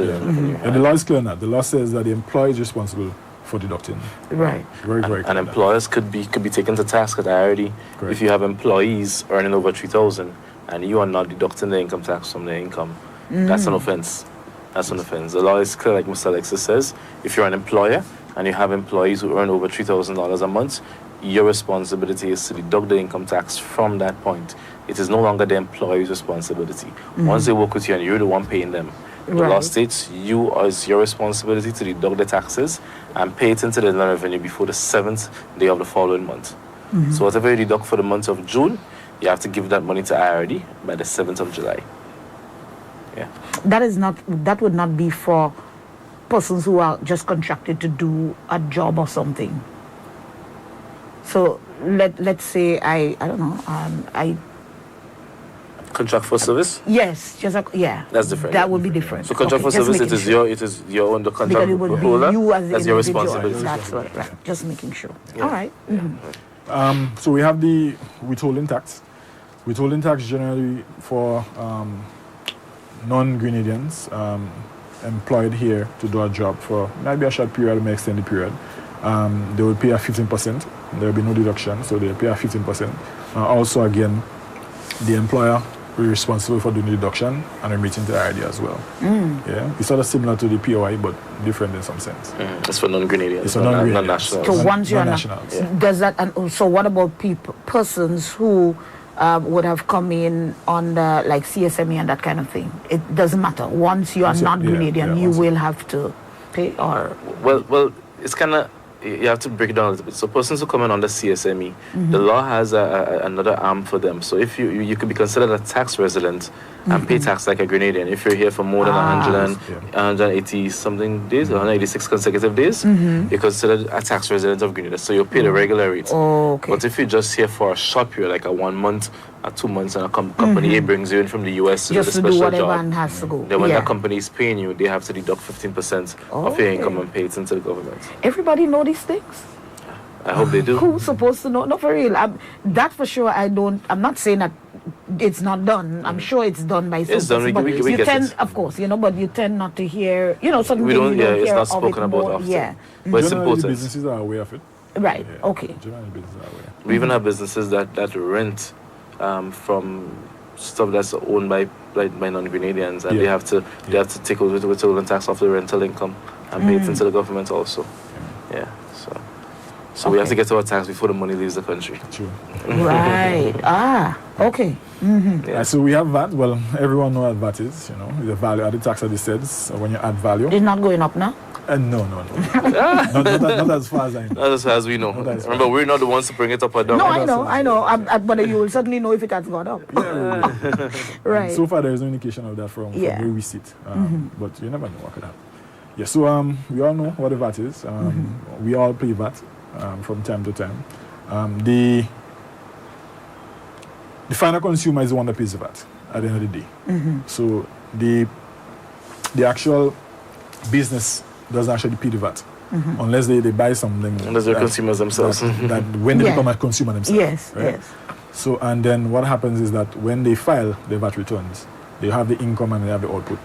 And the law is clear on that. The law says that the employer is responsible for deducting. Right. Very, very clear. And employers could be taken to task at IRD Correct. if you have employees earning over 3,000 and you are not deducting the income tax from their income. That's an offense. That's an offense. The law is clear, like Mr. Alexis says. If you're an employer and you have employees who earn over $3,000 a month, your responsibility is to deduct the income tax from that point. It is no longer the employee's responsibility. Once they work with you and you're the one paying them, The law Right. states it's your responsibility to deduct the taxes and pay it into the Inland Revenue before the 7th day of the following month. So whatever you deduct for the month of June, you have to give that money to IRD by the 7th of July. Yeah. That would not be for persons who are just contracted to do a job or something. So let's say I don't know, I Contract for service? yes, just yeah. That's different. That would be different. So contract Okay, for just service, making it is your own the because contract it would be holder. you as the That's your individual. responsibility. That's what, right. Just making sure. Yeah. All right. So we have the withholding tax. Withholding tax generally for non-Grenadians employed here to do a job for maybe a short period or an extended period. They will pay a 15%. There will be no deduction, so they'll pay a 15%. Also, again, the employer will be responsible for doing the deduction and remitting to IRD as well. Yeah, it's sort of similar to the POI, but different in some sense. It's for non-Grenadians, It's for non-Grenadians. non-nationals. So once you're non-nationals. does that, and also what about persons who would have come in on the like CSME and that kind of thing? It doesn't matter. Once you are Once you- not yeah, Grenadian, yeah, you once you- will have to pay or Well, it's kind of, you have to break it down a little bit. So persons who come in under CSME, the law has another arm for them. So if you could be considered a tax resident and pay tax like a Grenadian if you're here for more than 180 something days, 186 consecutive days, you're considered a tax resident of Grenada. So you'll pay the regular rate. okay. But if you're just here for a short period, like a 1 month or 2 months, and a company A brings you in from the US to just do to the do special whatever job, and has to go. then when yeah. that company is paying you, they have to deduct 15% of your income and pay it into the government. Everybody know these things. I hope they do. Who's supposed to know? Not for real. That for sure. I'm not saying that it's not done. I'm sure it's done by some It's done. person, We but you get tend, it. of course, but you tend not to hear, something We don't, you don't it's hear not of spoken it about more. often. Yeah. But it's Generally, important. businesses are aware of it. Right. Yeah. Okay. Generally, businesses are aware. We even have businesses that rent from stuff that's owned by non-Grenadians, and Yeah. they have to take over withholding tax off the rental income and pay it into the government also. Yeah. So we have to Okay. get our tax before the money leaves the country. True. Right. Okay. Yeah. So we have VAT. Well, everyone knows what VAT is. The value added tax, as it says. So when you add value. It's not going up now. No. not as far as I know. Not as far as we know. Not as far. Remember, we're not the ones to bring it up or down. No, I know. But you will certainly know if it has gone up. Right. So far, there is no indication of that from Yeah. where we sit. But you never know what could happen. Yeah, so we all know what the VAT is. We all pay VAT from time to time. The final consumer is the one that pays the VAT at the end of the day. So the actual business doesn't actually pay the VAT unless they buy something. Unless they're consumers themselves. That when they Yeah. become a consumer themselves. Yes. right? Yes. So, and then what happens is that when they file their VAT returns, they have the income and they have the output.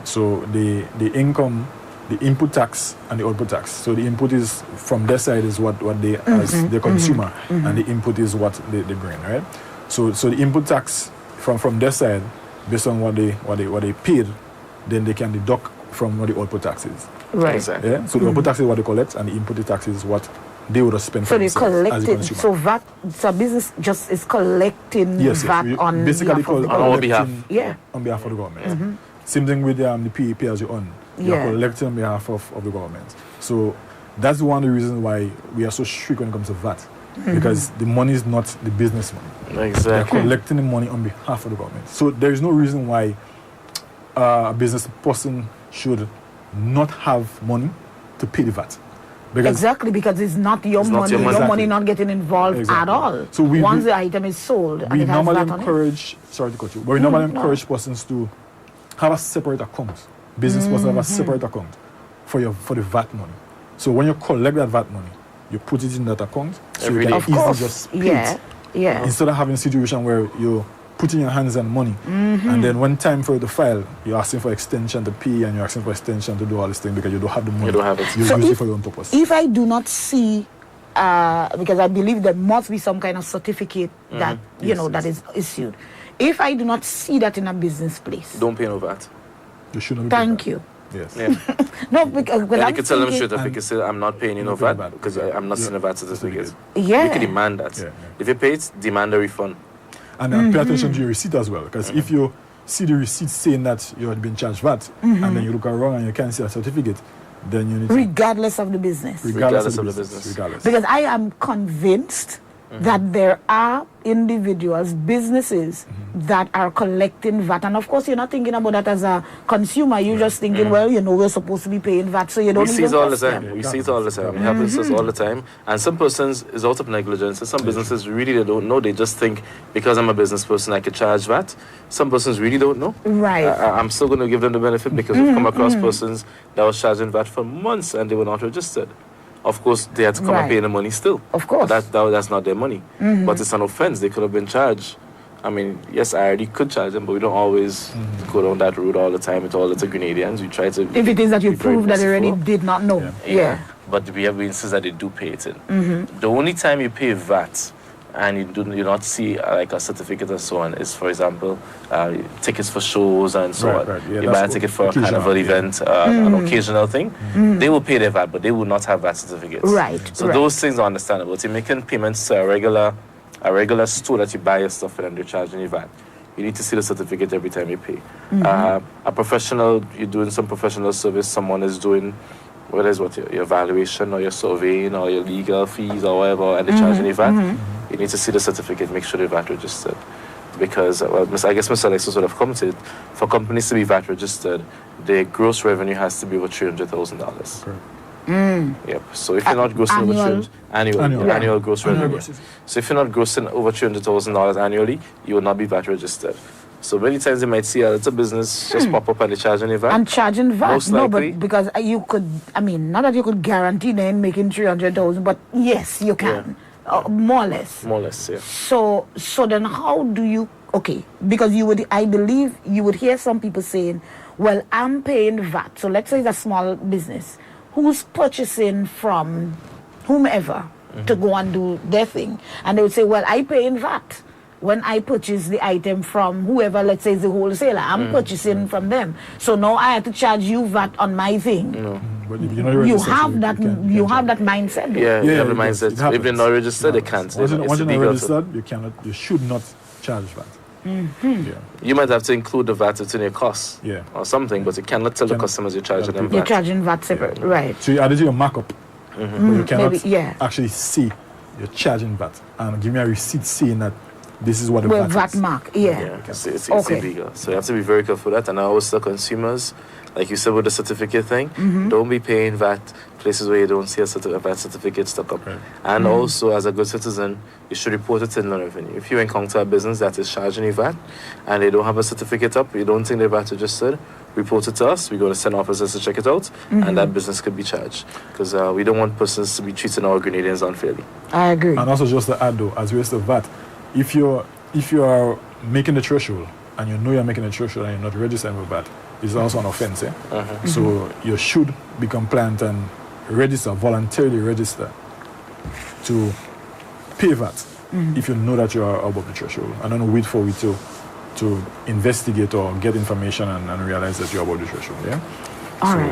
So the income, the input tax and the output tax. So the input is from their side is what they as the consumer, and the input is what they bring, right? So the input tax from their side, based on what they paid, then they can deduct from what the output tax is. Right. Exactly. Yeah. So the output tax is what they collect, and the input tax is what they would have spent So for they themselves as a collected. consumer. So VAT. So business just is collecting Yes, VAT we on basically behalf of the on our government. behalf. Yeah. On behalf of the government. Same thing with the PEP as you own. You're Yeah. collecting on behalf of the government. So that's one of the reasons why we are so strict when it comes to VAT. Because the money is not the business money. They're Exactly. collecting the money on behalf of the government. So there is no reason why a business person should not have money to pay the VAT. Because Exactly, because it's not your It's not money. your money. Your money Exactly. not getting involved at Exactly. all. So once the item is sold, and we it has normally VAT on it. encourage, sorry to cut you, but we normally encourage persons to have a separate account. Business person have a separate account for the VAT money. So when you collect that VAT money, you put it in that account so Every you day. can Of easily course. just pay Yeah. it. Yeah. Instead of having a situation where you put in your hands on money and then when time for you to file, you're asking for extension to pay and you're asking for extension to do all this thing because you don't have the money. You don't have it. You So use it if- for your own purpose. If I do not see, because I believe there must be some kind of certificate that that is issued. If I do not see that in a business place, Don't pay no VAT. You shouldn't. thank you. Yes. Yeah. No, because And you I'm can tell them thinking- straight up. You can say, I'm not paying you no Not paying VAT VAT. because I'm not seeing a VAT certificate. Yeah. You can demand that. Yeah. If you pay it, demand a refund. And pay attention to your receipt as well, because if you see the receipt saying that you had been charged VAT, and then you look around and you can't see a certificate, then you need regardless of the business. Regardless of the business. Regardless. Because I am convinced that there are individuals, businesses that are collecting VAT. And of course, you're not thinking about that as a consumer. You're just thinking, well, you know, we're supposed to be paying VAT, so you don't We see even it all the question. time. We see it all the time. It happens to us all the time. And some persons is out of negligence. And some businesses really they don't know. They just think because I'm a business person, I could charge VAT. Some persons really don't know. Right. I'm still going to give them the benefit because we've come across persons that was charging VAT for months and they were not registered. Of course, they had to come and pay the money still. Of course. That's not their money. But it's an offense. They could have been charged. I mean, yes, I already could charge them, but we don't always go down that route all the time with all the Grenadians. We try to... If it is that you be very prove that they already merciful. did not know. Yeah. But we have instances that they do pay it in. The only time you pay VAT and you not see like a certificate and so on is, for example, tickets for shows and so on. Right. Yeah, you buy a ticket for a carnival event, an occasional thing. They will pay their VAT, but they will not have VAT certificates. Right. So those things are understandable. So you're making payments to a regular store that you buy your stuff in and they're charging you VAT. You need to see the certificate every time you pay. A professional, you're doing some professional service, someone is doing whether it's your evaluation or your surveying or your legal fees or whatever, and they're charging you VAT, you need to see the certificate, make sure they're VAT registered. Because, I guess Mr. Alexis would have commented, for companies to be VAT registered, their gross revenue has to be over $300,000. Yep. So if you're not grossing over annual gross revenue. So if you're not grossing over $300,000 annually, you will not be VAT registered. So many times you might see a little business just pop up and they're charging VAT. And charging VAT. Most no, likely. but because you could, I mean, not that you could guarantee them making 300,000, but yes, you can. More or less. More or less, yeah. So then how do you, okay, because I believe you would hear some people saying, well, I'm paying VAT. So let's say it's a small business who's purchasing from whomever to go and do their thing. And they would say, well, I pay in VAT. When I purchase the item from whoever, let's say is the wholesaler, I'm purchasing from them. So now I have to charge you VAT on my thing. But if You have that mindset. Though. Yeah, you have the mindset. If they're not registered, they can't. Once you're not registered, you should not charge VAT. You might have to include the VAT within your costs or something, but you cannot tell the customers you're charging them VAT. You're charging VAT separate, right. So you add it to your markup, but you cannot maybe, actually see you're charging VAT. And give me a receipt saying that this is what the VAT mark, It's illegal. So you have to be very careful with that. And I always tell consumers, like you said with the certificate thing, don't be paying VAT places where you don't see a VAT certificate stuck up. Right. And also, as a good citizen, you should report it to Inland Revenue. If you encounter a business that is charging you VAT and they don't have a certificate up, you don't think they're VAT registered, report it to us. We're going to send officers to check it out, and that business could be charged. Because we don't want persons to be treating our Grenadians unfairly. I agree. And also, just to add though, as well as the VAT, if you are making the threshold and you know you're making a threshold and you're not registering with VAT, it's also an offense. So you should be compliant and voluntarily register to pay VAT if you know that you are above the threshold. And don't wait for it to investigate or get information and realize that you're above the threshold.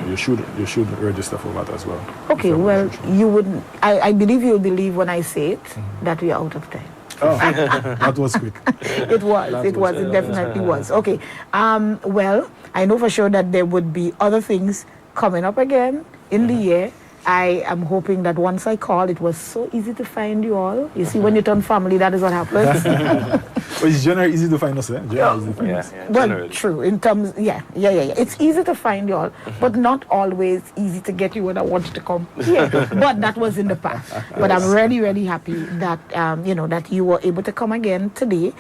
You should register for that as well. Okay, well, you wouldn't. I believe you'll believe when I say it that we are out of time. Oh, that was quick. It definitely was. Okay. Well, I know for sure that there would be other things coming up again in the year. I am hoping that once I call, it was so easy to find you all. You see, when you turn family, that is what happens. Well, it's generally easy to find us, Well, true. In terms, it's easy to find you all, but not always easy to get you when I want you to come. But that was in the past. But I'm really, really happy that that you were able to come again today.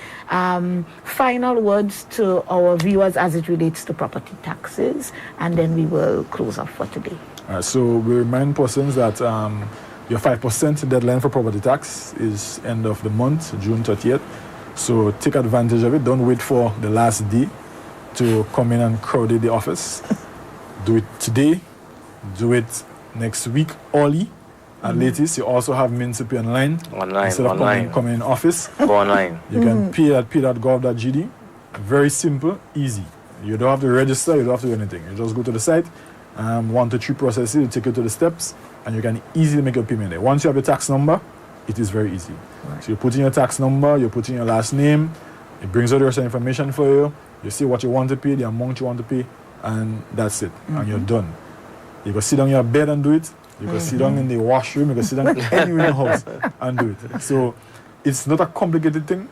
Final words to our viewers as it relates to property taxes, and then we will close off for today. So we remind persons that your 5% deadline for property tax is end of the month, June 30th. So take advantage of it. Don't wait for the last day to come in and crowd the office. Do it today. Do it next week, early. At latest, you also have means to pay online. Instead of coming in office. Go online. You can pay at pay.gov.gd. Very simple, easy. You don't have to register. You don't have to do anything. You just go to the site. 1 to 3 processes, you take you to the steps, and you can easily make a payment there. Once you have your tax number, it is very easy. Right. So you put in your tax number, you put in your last name, it brings out the rest of the information for you, You say what you want to pay, the amount you want to pay, and that's it. And you're done. You can sit on your bed and do it. You can sit down in the washroom. You can sit down anywhere in the house and do it. So it's not a complicated thing.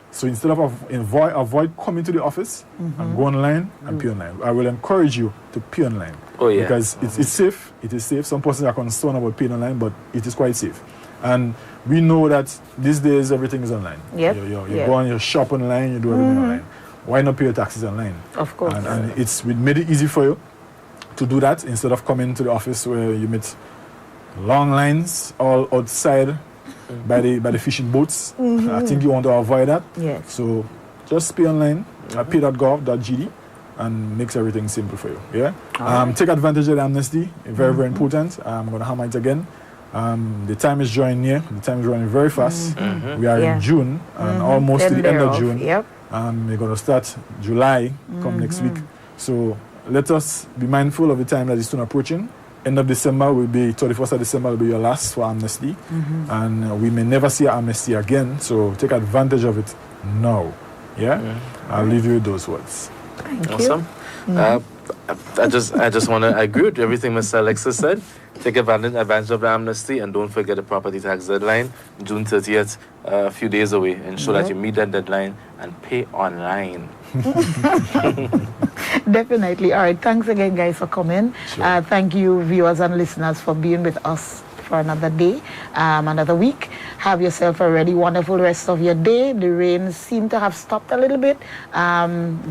So instead of avoid coming to the office and go online and pay online. I will encourage you to pay online. Oh, yeah. Because it's safe. It is safe. Some persons are concerned about paying online, but it is quite safe. And we know that these days everything is online. Yep. You go on, you shop online, you do everything online. Why not pay your taxes online? Of course. And we made it easy for you to do that instead of coming to the office where you meet long lines all outside by the fishing boats. I think you want to avoid that. Yes. So just pay online at pay.gov.gd and makes everything simple for you. Yeah. Take advantage of the amnesty. Very, very important. I'm going to hammer it again. The time is drawing near. The time is running very fast. We are in June and almost to the end of June. Yep. We're going to start July come next week. So let us be mindful of the time that is soon approaching. End of December will be 31st of December will be your last for amnesty, and we may never see amnesty again. So take advantage of it now. Yeah, I'll leave you with those words. Thank Awesome. I just want to agree with everything Mr. Alexis said. Take advantage of the amnesty, and don't forget the property tax deadline, June 30th, a few days away. Ensure that you meet that deadline and pay online. Definitely. All right. Thanks again, guys, for coming. Sure. Thank you, viewers and listeners, for being with us for another day, another week. Have yourself a really wonderful rest of your day. The rain seemed to have stopped a little bit.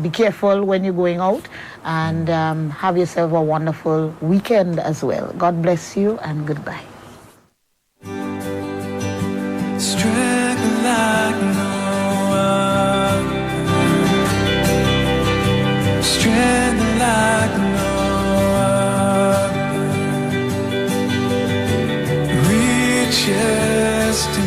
Be careful when you're going out, and have yourself a wonderful weekend as well. God bless you, and goodbye. Strength like no other. Strength like no other. Reaches to